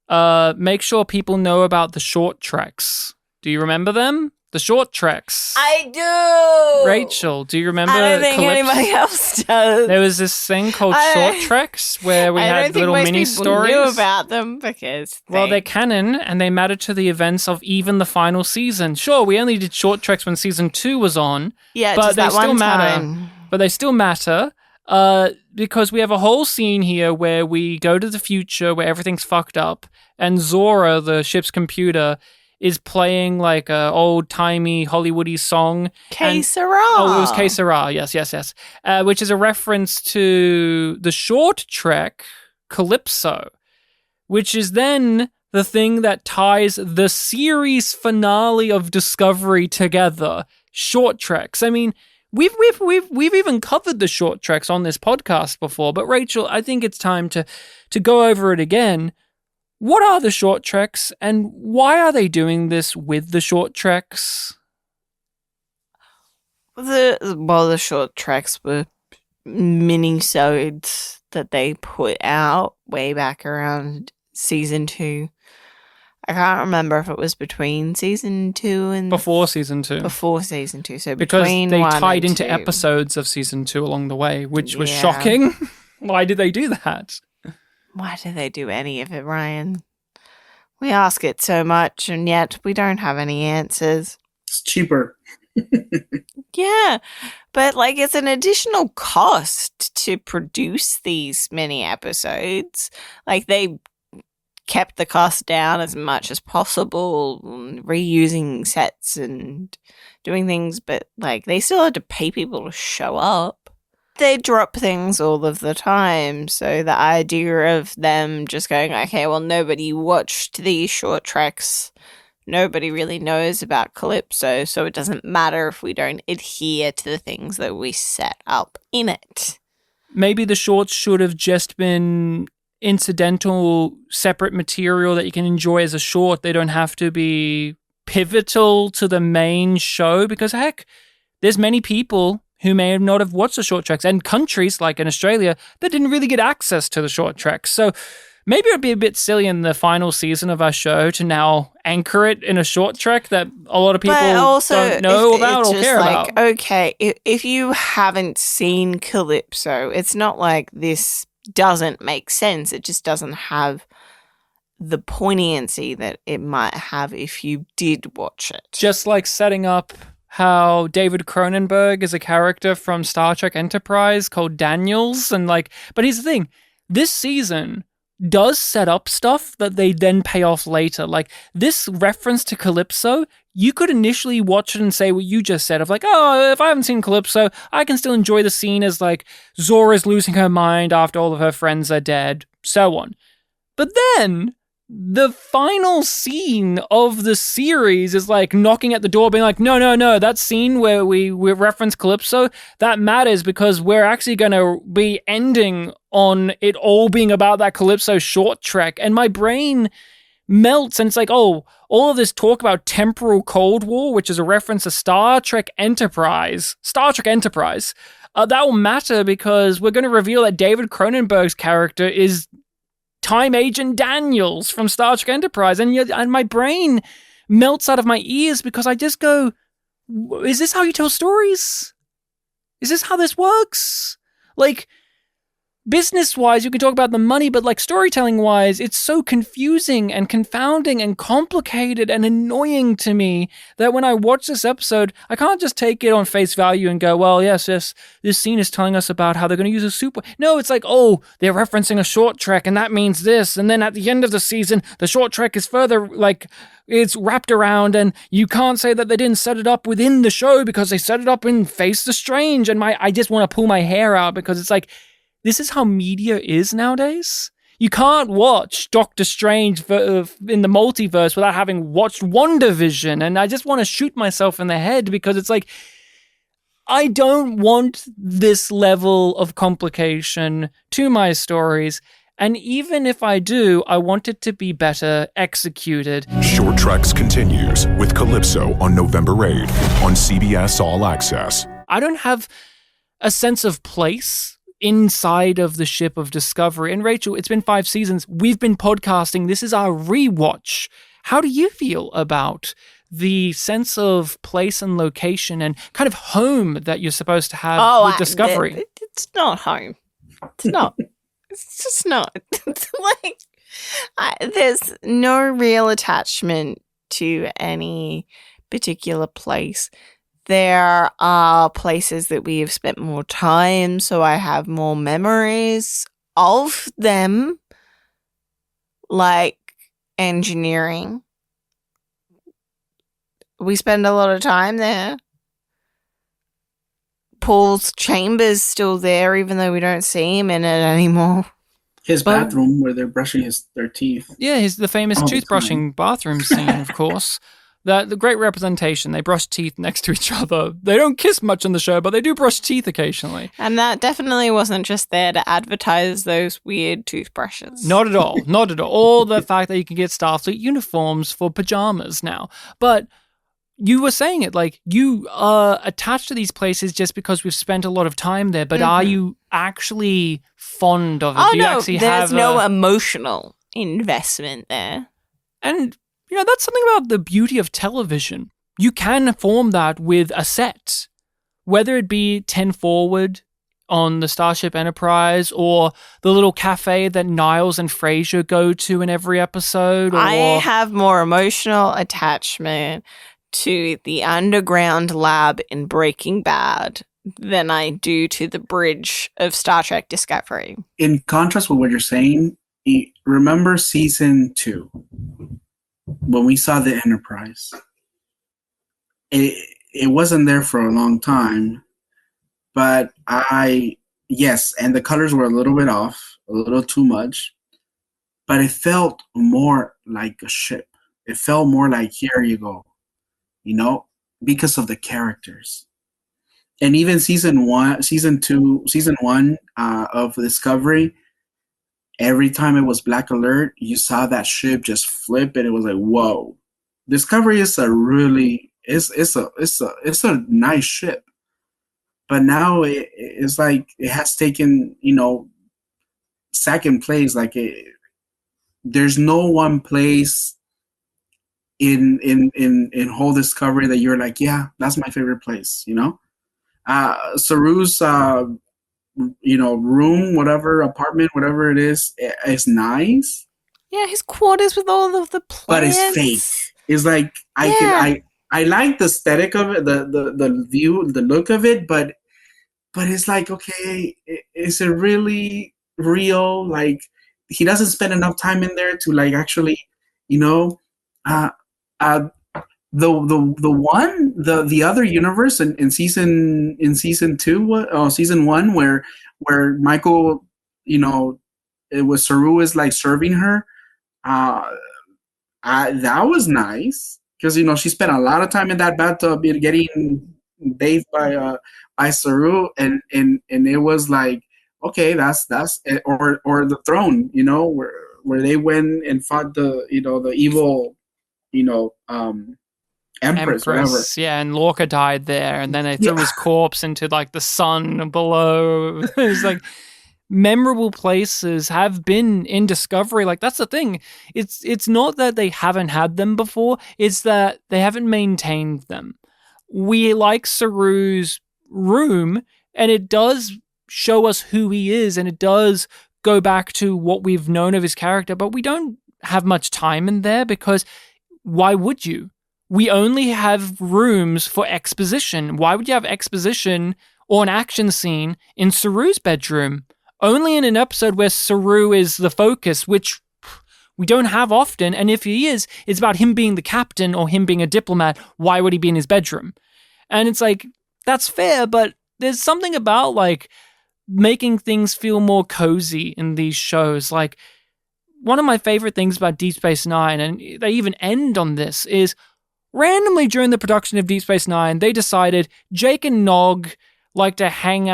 make sure people know about the short treks. Do you remember them? The short treks. I do. Rachel, do you remember? I don't think anybody else does. There was this thing called short treks where we had little mini stories. I knew about them because they're canon and they matter to the events of even the final season. Sure, we only did short treks when season 2 was on. Yeah, but just they that still one matter. time. But they still matter. Because we have a whole scene here where we go to the future where everything's fucked up, and Zora, the ship's computer, is playing like a old-timey Hollywoody song. Que sera. Oh, it was Que sera, yes. Which is a reference to the short trek, Calypso, which is then the thing that ties the series finale of Discovery together. Short treks. I mean, We've even covered the short treks on this podcast before, but Rachel, I think it's time to go over it again. What are the short treks, and why are they doing this with the short treks? The short treks were mini-sodes that they put out way back around season 2. I can't remember if it was between season 2 and... Before season 2. Before season 2, so because between they 1 tied and into 2. episodes of season 2 along the way, which was shocking. Why did they do that? Why do they do any of it, Ryan? We ask it so much, and yet we don't have any answers. It's cheaper. Yeah, but it's an additional cost to produce these mini episodes. They kept the cost down as much as possible, reusing sets and doing things, but they still had to pay people to show up. They drop things all of the time, so the idea of them just going, okay, well, nobody watched these short treks, nobody really knows about Calypso, so it doesn't matter if we don't adhere to the things that we set up in it. Maybe the shorts should have just been incidental, separate material that you can enjoy as a short. They don't have to be pivotal to the main show, because heck, there's many people who may not have watched the short treks, and countries like in Australia that didn't really get access to the short treks. So maybe it would be a bit silly in the final season of our show to now anchor it in a short trek that a lot of people don't know about or care about. Okay, if you haven't seen Calypso, it's not like this doesn't make sense. It just doesn't have the poignancy that it might have if you did watch it. Just like setting up how David Cronenberg is a character from Star Trek Enterprise called Daniels, and but here's the thing, this season does set up stuff that they then pay off later. This reference to Calypso, you could initially watch it and say what you just said of oh, if I haven't seen Calypso, I can still enjoy the scene as Zora's losing her mind after all of her friends are dead, so on. But then the final scene of the series is knocking at the door being no, that scene where we reference Calypso, that matters because we're actually going to be ending on it all being about that Calypso short trek. And my brain melts, and it's all of this talk about temporal Cold War, which is a reference to Star Trek Enterprise, that will matter because we're going to reveal that David Cronenberg's character is Time Agent Daniels from Star Trek Enterprise. And my brain melts out of my ears because I just go, is this how you tell stories? Is this how this works? Like, business-wise, you can talk about the money, but like storytelling-wise, it's so confusing and confounding and complicated and annoying to me that when I watch this episode, I can't just take it on face value and go, well, yes, this scene is telling us about how they're going to use a super... No, it's like, oh, they're referencing a short trek, and that means this, and then at the end of the season, the short trek is further, like, it's wrapped around, and you can't say that they didn't set it up within the show because they set it up in Face the Strange, and I just want to pull my hair out because it's like, this is how media is nowadays. You can't watch Doctor Strange in the multiverse without having watched WandaVision, and I just want to shoot myself in the head because it's like, I don't want this level of complication to my stories, and even if I do, I want it to be better executed. Short Treks continues with Calypso on November 8th on CBS All Access. I don't have a sense of place inside of the ship of Discovery. And Rachel, it's been 5 seasons. We've been podcasting. This is our rewatch. How do you feel about the sense of place and location and kind of home that you're supposed to have with Discovery? It's not home. It's not. It's just not. It's like, there's no real attachment to any particular place. There are places that we have spent more time, so I have more memories of them, like engineering. We spend a lot of time there. Paul's chamber's still there, even though we don't see him in it anymore. His bathroom where they're brushing their teeth. Yeah, the famous toothbrushing bathroom scene, of course. The great representation. They brush teeth next to each other. They don't kiss much on the show, but they do brush teeth occasionally. And that definitely wasn't just there to advertise those weird toothbrushes. Not at all. Not at all. Or the fact that you can get Starfleet uniforms for pajamas now. But you were saying it, like, you are attached to these places just because we've spent a lot of time there, but are you actually fond of it? Oh, Do you no, actually there's no emotional investment there. And that's something about the beauty of television. You can form that with a set, whether it be 10 Forward on the Starship Enterprise or the little cafe that Niles and Frasier go to in every episode. I have more emotional attachment to the underground lab in Breaking Bad than I do to the bridge of Star Trek Discovery. In contrast with what you're saying, remember season 2? When we saw the Enterprise, it wasn't there for a long time, but yes, and the colors were a little bit off, a little too much, but it felt more like a ship. It felt more like, here you go, because of the characters. And even season 1 of Discovery, every time it was black alert, you saw that ship just flip, and it was like, whoa. Discovery is it's a nice ship, but now it's like it has taken second place. Like there's no one place in whole Discovery that you're like, yeah, that's my favorite place. Saru's room, whatever, apartment, whatever it is nice. Yeah, his quarters with all of the plants. But it's fake. It's like I like the aesthetic of it, the view, the look of it, but it's like, okay, is it really real? Like, he doesn't spend enough time in there to like actually, the other universe in season 2, season 1, where Michael, it was Saru is like serving her. That was nice because she spent a lot of time in that bathtub getting bathed by Saru, and it was like, okay, that's or the throne, where they went and fought the the evil Empress, whatever. Yeah, and Lorca died there, and then they threw his corpse into like the sun below. It's like memorable places have been in Discovery. Like that's the thing. It's not that they haven't had them before, it's that they haven't maintained them. We like Saru's room, and it does show us who he is, and it does go back to what we've known of his character, but we don't have much time in there because why would you? We only have rooms for exposition. Why would you have exposition or an action scene in Saru's bedroom? Only in an episode where Saru is the focus, which we don't have often. And if he is, it's about him being the captain or him being a diplomat. Why would he be in his bedroom? And it's like, that's fair, but there's something about like making things feel more cozy in these shows. Like one of my favorite things about Deep Space Nine, and they even end on this, is randomly during the production of Deep Space Nine, they decided Jake and Nog like to hang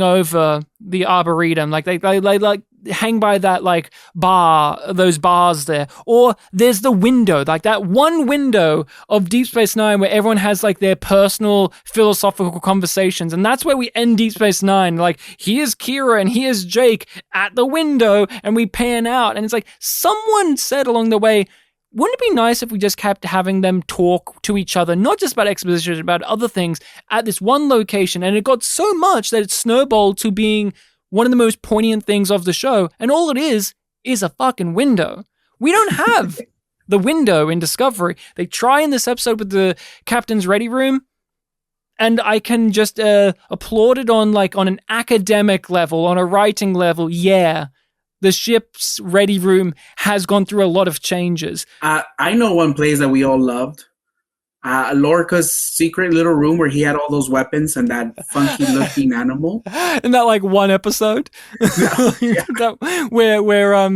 over the Arboretum. Like they like hang by that like bar, those bars there. Or there's the window, like that one window of Deep Space Nine where everyone has like their personal philosophical conversations. And that's where we end Deep Space Nine. Like here's Kira and here's Jake at the window, and we pan out. And it's like someone said along the way, wouldn't it be nice if we just kept having them talk to each other, not just about exposition, about other things at this one location? And it got so much that it snowballed to being one of the most poignant things of the show. And all it is a fucking window. We don't have the window in Discovery. They try in this episode with the captain's ready room, and I can just applaud it on an academic level, on a writing level. Yeah. The ship's ready room has gone through a lot of changes. I know one place that we all loved. Lorca's secret little room where he had all those weapons and that funky-looking animal. In that, like, one episode? Yeah. where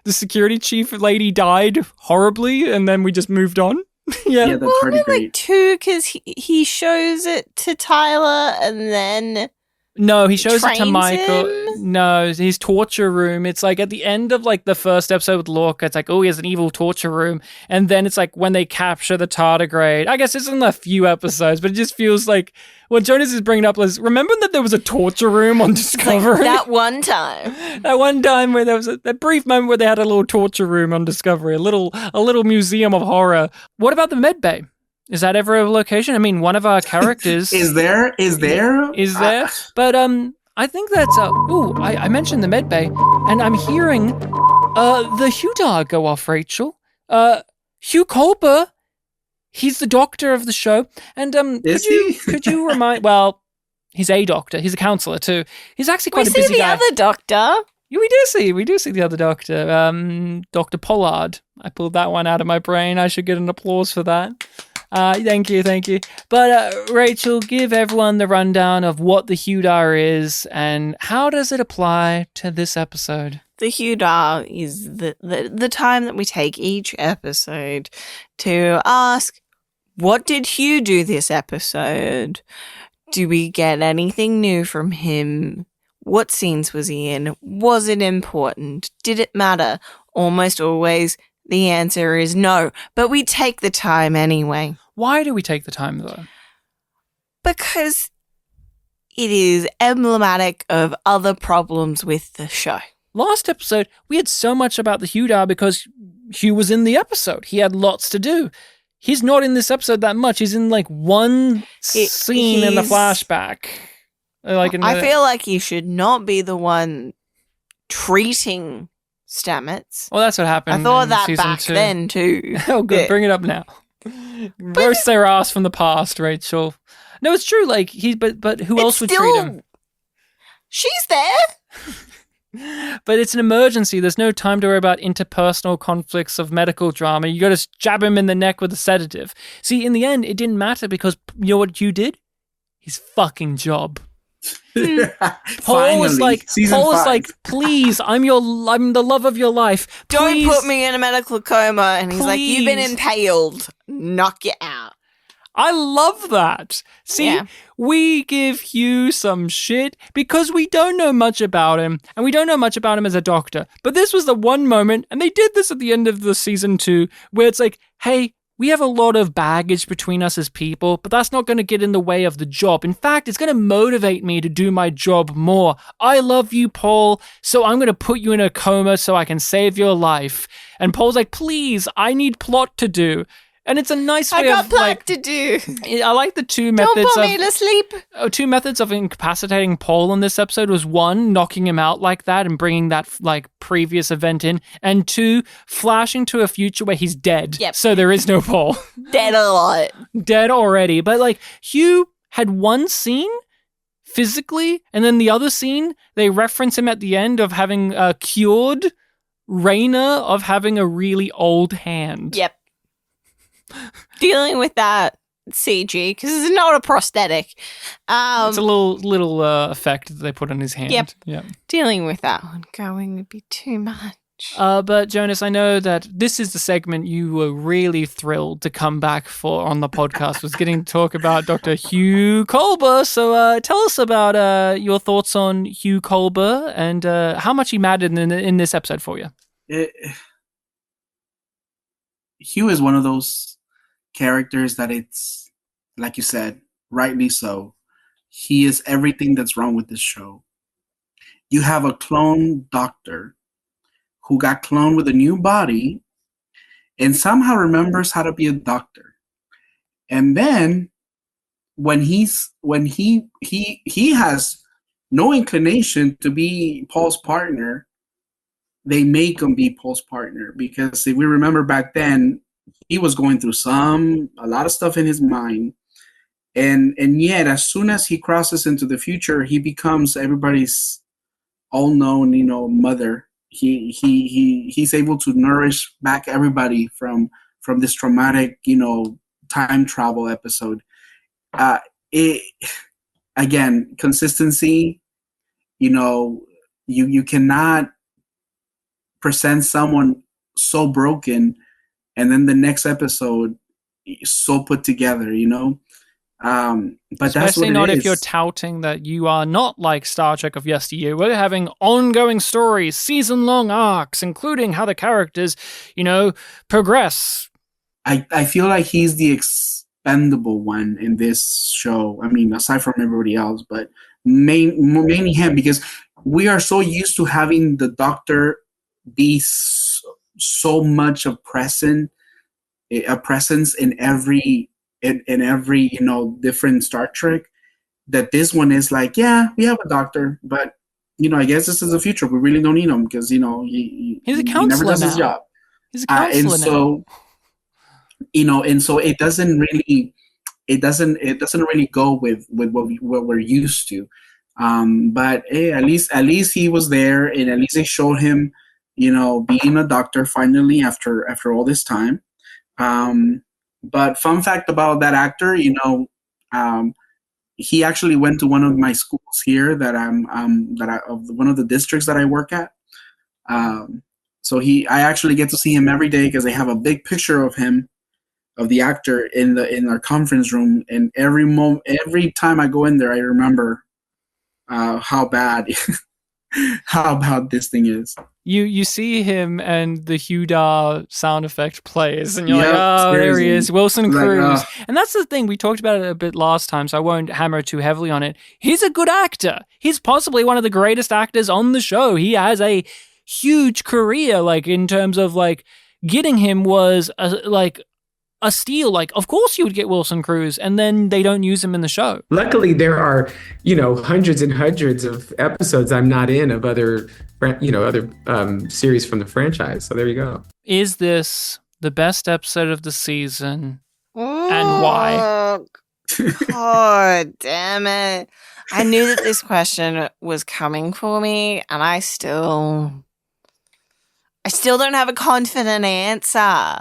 the security chief lady died horribly and then we just moved on? Yeah, that's pretty great. Like, two, because he shows it to Tyler and then... No, he shows it to Michael. Him? No, his torture room. It's like at the end of like the first episode with Lorca, it's like, oh, he has an evil torture room. And then it's like when they capture the tardigrade. I guess it's in a few episodes, but it just feels like what Jonas is bringing up is, remember that there was a torture room on Discovery? Like that one time. That one time where there was that brief moment where they had a little torture room on Discovery, a little museum of horror. What about the med bay? Is that ever a location? I mean, one of our characters... Is there? But I think that's... I mentioned the med bay, and I'm hearing the Hudar go off, Rachel. Hugh Culper, he's the doctor of the show. And could you remind... Well, he's a doctor. He's a counselor, too. He's actually quite a busy guy. We see the other doctor. Yeah, we do see the other doctor. Dr. Pollard. I pulled that one out of my brain. I should get an applause for that. Thank you. But Rachel, give everyone the rundown of what the Hudar is and how does it apply to this episode? The Hudar is the time that we take each episode to ask, what did Hugh do this episode? Do we get anything new from him? What scenes was he in? Was it important? Did it matter? Almost always the answer is no, but we take the time anyway. Why do we take the time, though? Because it is emblematic of other problems with the show. Last episode, we had so much about the Hudar because Hugh was in the episode. He had lots to do. He's not in this episode that much. He's in, like, one scene in the flashback. I feel like he should not be the one treating Stamets. Well, that's what happened. I thought that season back 2. then too. Oh, good. Yeah. Bring it up now. Roast their ass from the past, Rachel. No, it's true. Like but who else would treat him? She's there. But it's an emergency. There's no time to worry about interpersonal conflicts of medical drama. You got to jab him in the neck with a sedative. See, in the end, it didn't matter because you know what Hugh did? His fucking job. Paul was like, please, I'm the love of your life. Please. Don't put me in a medical coma. And he's like, you've been impaled. Knock you out. I love that. See, we give Hugh some shit because we don't know much about him, and we don't know much about him as a doctor. But this was the one moment, and they did this at the end of the season 2, where it's like, hey, we have a lot of baggage between us as people, but that's not going to get in the way of the job. In fact, it's going to motivate me to do my job more. I love you, Paul, so I'm going to put you in a coma so I can save your life. And Paul's like, please, I need plot to do. And it's a nice way I got of plot to do. I like the two Don't methods put me to sleep. Two methods of incapacitating Paul in this episode was one, knocking him out like that and bringing that like previous event in, and two, flashing to a future where he's dead. Yep. So there is no Paul. Dead a lot. Dead already. But like Hugh had one scene physically, and then the other scene, they reference him at the end of having cured Raina of having a really old hand. Yep. Dealing with that CG, because it's not a prosthetic. It's a little effect that they put on his hand. Yep. Dealing with that one going to be too much. But Jonas, I know that this is the segment you were really thrilled to come back for on the podcast, was getting to talk about Dr. Hugh Culber. So tell us about your thoughts on Hugh Culber and how much he mattered in this episode for you. Hugh is one of those characters that it's, like you said, rightly so. He is everything that's wrong with this show. You have a clone doctor who got cloned with a new body and somehow remembers how to be a doctor. And then when he has no inclination to be Paul's partner, they make him be Paul's partner, because if we remember back then, he was going through a lot of stuff in his mind. And yet, as soon as he crosses into the future, he becomes everybody's all-known, mother. He's able to nourish back everybody from this traumatic, time travel episode. Again, consistency. You cannot present someone so broken and then the next episode so put together, but especially that's what not it if is. you're touting that you are not like Star Trek of yesteryear. We're having ongoing stories, season-long arcs, including how the characters, progress. I feel like he's the expendable one in this show. I mean, aside from everybody else, but mainly him, because we are so used to having the Doctor be so much a presence in every different Star Trek, that this one is like, yeah, we have a doctor, but I guess this is the future. We really don't need him because he's a counselor, he never does his job. He's a counselor now. And so it doesn't really go with what we're used to. But hey, at least he was there, and at least they showed him being a doctor finally after all this time. But fun fact about that actor, he actually went to one of my schools here of one of the districts that I work at. So I actually get to see him every day because they have a big picture of him, of the actor in our conference room. And every time I go in there, I remember how bad this thing is. You see him and the Hugh-Dar sound effect plays, and you're like, seriously. There he is, Wilson Cruz. Like, and that's the thing, we talked about it a bit last time, so I won't hammer too heavily on it. He's a good actor. He's possibly one of the greatest actors on the show. He has a huge career, like, in terms of, like, getting him was, a steal. Like, of course you would get Wilson Cruz, and then they don't use him in the show. Luckily, there are, hundreds and hundreds of episodes I'm not in of other series from the franchise. So there you go. Is this the best episode of the season, and why? God damn it. I knew that this question was coming for me, and I still don't have a confident answer.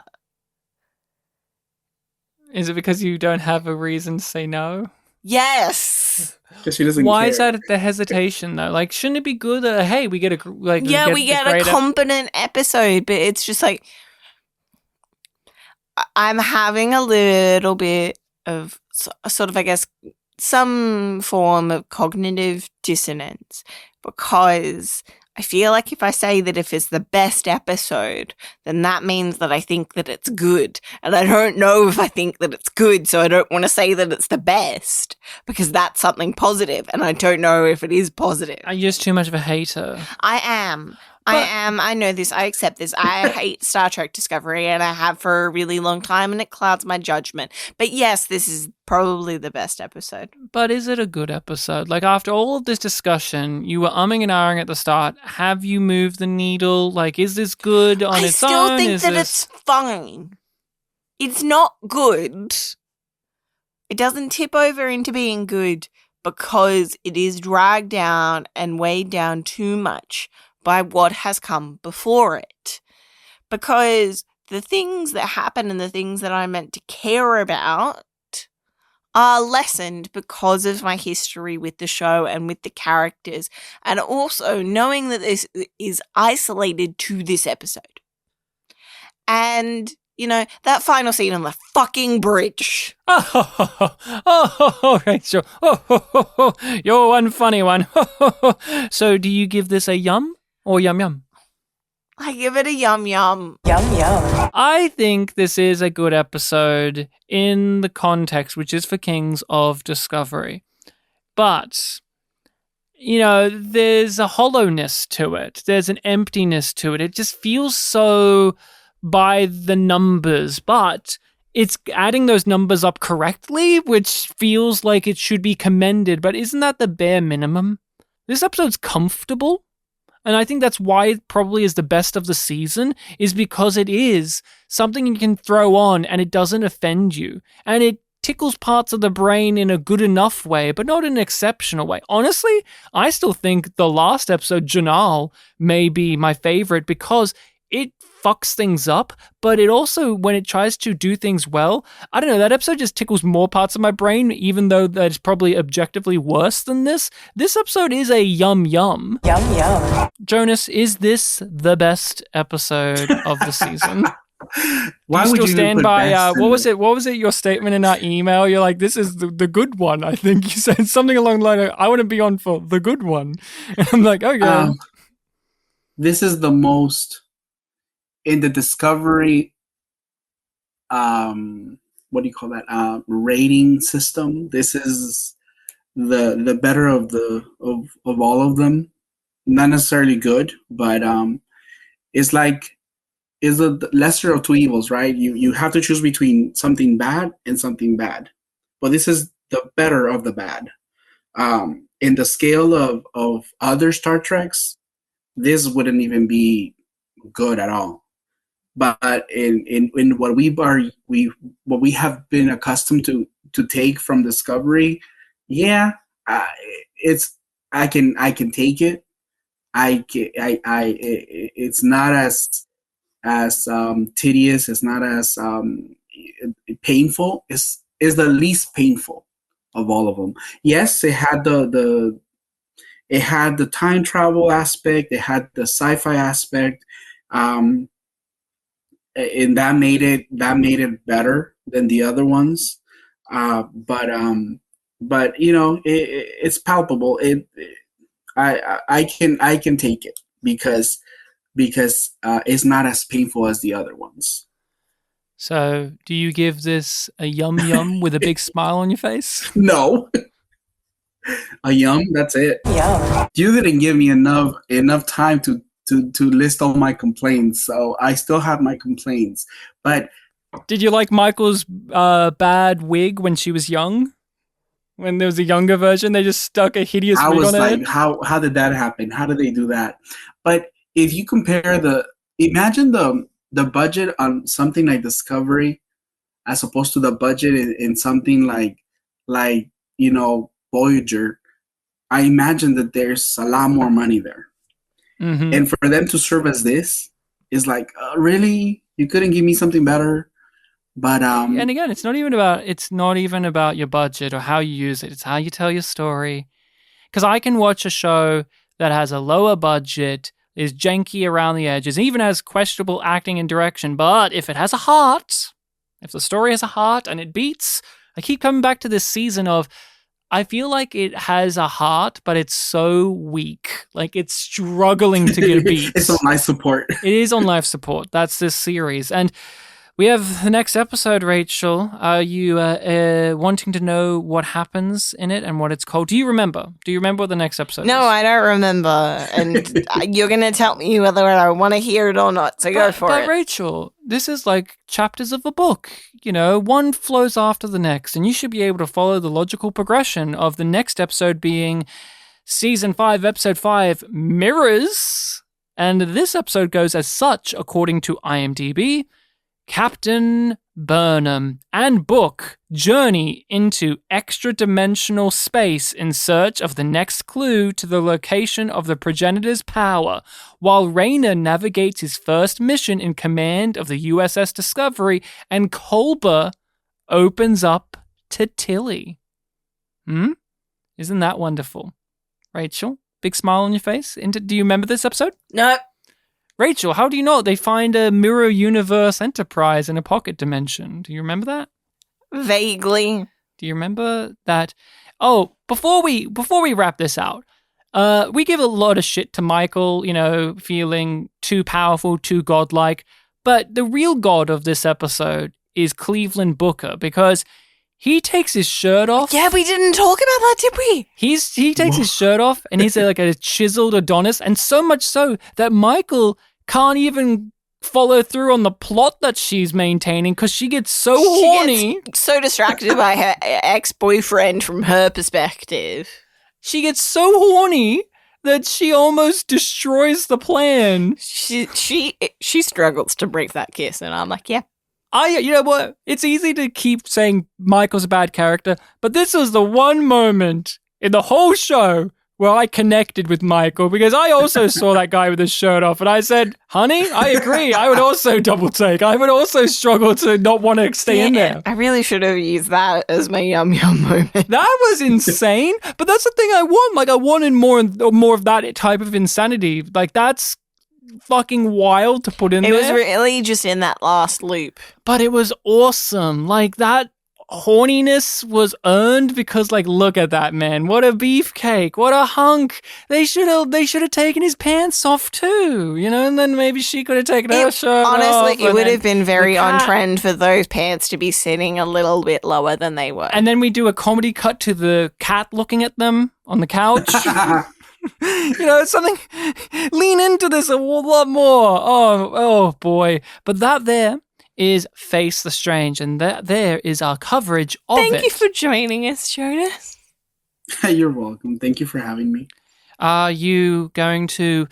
Is it because you don't have a reason to say no? Yes. Because she doesn't Why care. is that the hesitation, though? Like, shouldn't it be good? Hey, we get a we get a competent episode, but it's just like I'm having a little bit of sort of, I guess, some form of cognitive dissonance, because I feel like if I say that if it's the best episode, then that means that I think that it's good. And I don't know if I think that it's good, so I don't want to say that it's the best because that's something positive, and I don't know if it is positive. Are you just too much of a hater? I am. I know this. I accept this. I hate Star Trek Discovery, and I have for a really long time, and it clouds my judgment. But yes, this is probably the best episode. But is it a good episode? Like, after all of this discussion, you were umming and ahhing at the start. Have you moved the needle? Like, is this good on its own? I still think that it's fine. It's not good. It doesn't tip over into being good because it is dragged down and weighed down too much by what has come before it. Because the things that happen and the things that I'm meant to care about are lessened because of my history with the show and with the characters, and also knowing that this is isolated to this episode. And, you know, that final scene on the fucking bridge. Oh, Rachel. Oh, you're one funny one. So do you give this a yum or yum yum? I give it a yum yum. Yum yum. I think this is a good episode in the context, which is for Kings of Discovery. But, you know, there's a hollowness to it. There's an emptiness to it. It just feels so by the numbers, but it's adding those numbers up correctly, which feels like it should be commended. But isn't that the bare minimum? This episode's comfortable. And I think that's why it probably is the best of the season, is because it is something you can throw on and it doesn't offend you. And it tickles parts of the brain in a good enough way, but not in an exceptional way. Honestly, I still think the last episode, Janal, may be my favorite because it fucks things up, but it also, when it tries to do things well, I don't know, that episode just tickles more parts of my brain, even though that's probably objectively worse than this. This episode is a yum yum. Yum yum. Jonas, is this the best episode of the season? Why Do you would still you stand put by best in what was it your statement in our email? You're like, this is the good one. I think you said something along the line of, I want to be on for the good one. And I'm like, okay. This is the most in the Discovery what do you call that, rating system. This is the better of all of them. Not necessarily good, but it's like is the lesser of two evils, right? You have to choose between something bad and something bad. But this is the better of the bad. In the scale of other Star Treks, this wouldn't even be good at all. But in what we have been accustomed to take from Discovery, yeah, I can take it. It's not as tedious. It's not as painful. It's the least painful of all of them. Yes, it had the time travel aspect. It had the sci-fi aspect. And that made it better than the other ones. But you know, it's palpable. I can take it because it's not as painful as the other ones. So, do you give this a yum yum with a big smile on your face? No. A yum, that's it. Yum. You didn't give me enough time to list all my complaints, so I still have my complaints. But did you like Michael's bad wig when she was young? When there was a younger version, they just stuck a hideous wig on her head? I was like, how did that happen? How did they do that? But if you compare imagine the budget on something like Discovery as opposed to the budget in something like you know, Voyager, I imagine that there's a lot more money there. Mm-hmm. And for them to serve as this is like, really? You couldn't give me something better? But and again, it's not even about your budget or how you use it. It's how you tell your story. Because I can watch a show that has a lower budget, is janky around the edges, even has questionable acting and direction. But if it has a heart, if the story has a heart and it beats, I keep coming back to this season of I feel like it has a heart, but it's so weak. Like it's struggling to get a beat. It's on life support. It is on life support. That's this series. And we have the next episode, Rachel. Are you wanting to know what happens in it and what it's called? Do you remember? Do you remember what the next episode is? No, I don't remember. And you're going to tell me whether I want to hear it or not. So go for it. But Rachel, this is like chapters of a book. You know, one flows after the next. And you should be able to follow the logical progression of the next episode being Season 5, Episode 5, Mirrors. And this episode goes as such, according to IMDb. Captain Burnham and Book journey into extra-dimensional space in search of the next clue to the location of the progenitor's power, while Rayner navigates his first mission in command of the USS Discovery, and Culber opens up to Tilly. Isn't that wonderful? Rachel, big smile on your face. Do you remember this episode? No. Rachel, how do you know they find a mirror universe Enterprise in a pocket dimension? Do you remember that? Vaguely. Do you remember that? Oh, before we wrap this out, we give a lot of shit to Michael, you know, feeling too powerful, too godlike. But the real god of this episode is Cleveland Booker, because he takes his shirt off. Yeah, we didn't talk about that, did we? He takes his shirt off and he's like a chiseled Adonis, and so much so that Michael can't even follow through on the plot that she's maintaining because she gets so horny. Gets so distracted by her ex-boyfriend from her perspective. She gets so horny that she almost destroys the plan. She struggles to break that kiss, and I'm like, yeah. You know what? It's easy to keep saying Michael's a bad character, but this was the one moment in the whole show where I connected with Michael, because I also saw that guy with his shirt off and I said, honey, I agree. I would also double take. I would also struggle to not want to stay in there. I really should have used that as my yum yum moment. That was insane. But that's the thing I want. Like, I wanted more of that type of insanity. Like, that's fucking wild to put in there. It was really just in that last loop. But it was awesome. Like, that horniness was earned because, like, look at that man. What a beefcake. What a hunk. They should have taken his pants off too, you know, and then maybe she could have taken her shirt off. Honestly, it would have been very on trend for those pants to be sitting a little bit lower than they were. And then we do a comedy cut to the cat looking at them on the couch. You know, it's something, lean into this a lot more. Oh boy. But that there is Face the Strange, and that there is our coverage of it. Thank you for joining us, Jonas. You're welcome. Thank you for having me. Are you going to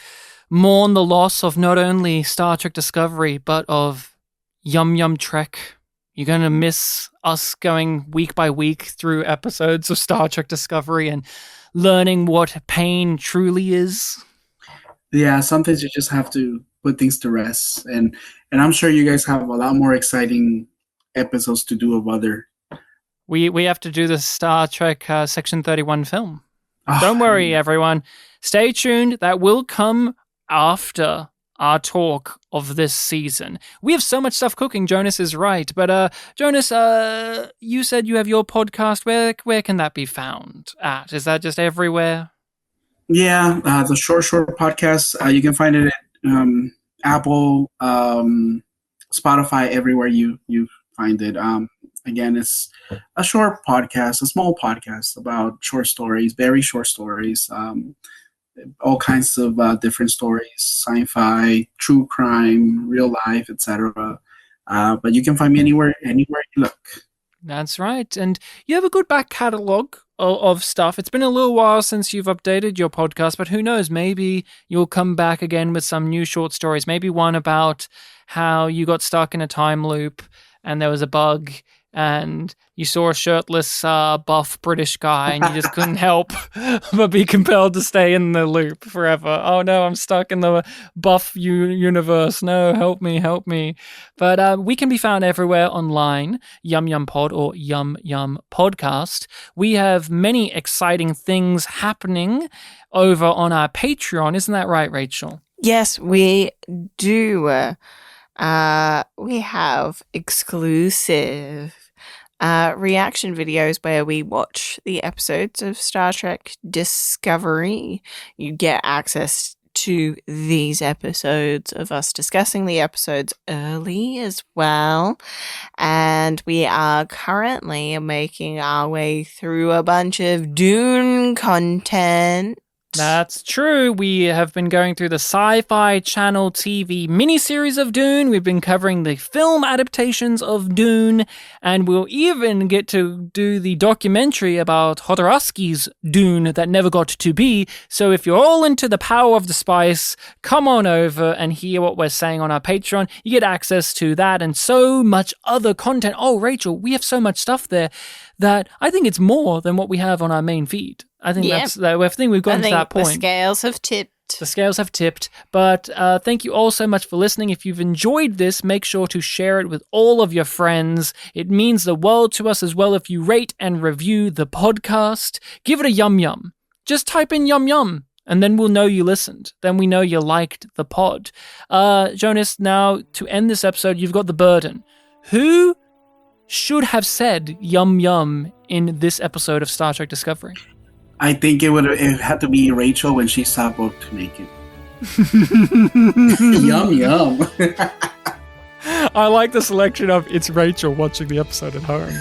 mourn the loss of not only Star Trek Discovery, but of Yum Yum Trek? You're going to miss us going week by week through episodes of Star Trek Discovery and learning what pain truly is? Yeah, sometimes you just have to put things to rest, and I'm sure you guys have a lot more exciting episodes to do of other. We have to do the Star Trek Section 31 film. Don't worry, everyone. Stay tuned. That will come after our talk of this season. We have so much stuff cooking. Jonas is right, but Jonas, you said you have your podcast. Where can that be found at? Is that just everywhere? Yeah, the Short podcast. You can find it at Apple, Spotify, everywhere you find it. Again, it's a short podcast, a small podcast about short stories, very short stories, all kinds of different stories, sci-fi, true crime, real life, etc. But you can find me anywhere you look. That's right. And you have a good back catalogue of stuff. It's been a little while since you've updated your podcast, but who knows, maybe you'll come back again with some new short stories. Maybe one about how you got stuck in a time loop and there was a bug and you saw a shirtless, buff British guy and you just couldn't help but be compelled to stay in the loop forever. Oh no, I'm stuck in the buff universe. No, help me. But we can be found everywhere online, Yum Yum Pod or Yum Yum Podcast. We have many exciting things happening over on our Patreon. Isn't that right, Rachel? Yes, we do. We have exclusive reaction videos where we watch the episodes of Star Trek Discovery. You get access to these episodes of us discussing the episodes early as well. And we are currently making our way through a bunch of Dune content. That's true. We have been going through the Sci-Fi Channel TV miniseries of Dune. We've been covering the film adaptations of Dune, and we'll even get to do the documentary about Jodorowsky's Dune that never got to be. So if you're all into the power of the spice, come on over and hear what we're saying on our Patreon. You get access to that and so much other content. Oh, Rachel, we have so much stuff there that I think it's more than what we have on our main feed. I think I think we've gotten to that point. The scales have tipped. The scales have tipped. But thank you all so much for listening. If you've enjoyed this, make sure to share it with all of your friends. It means the world to us as well if you rate and review the podcast. Give it a yum yum. Just type in yum yum, and then we'll know you listened. Then we know you liked the pod. Jonas, now to end this episode, you've got the burden. Who should have said yum yum in this episode of Star Trek Discovery? I think it had to be Rachel when she saw both naked. Yum yum. I like the selection of it's Rachel watching the episode at home.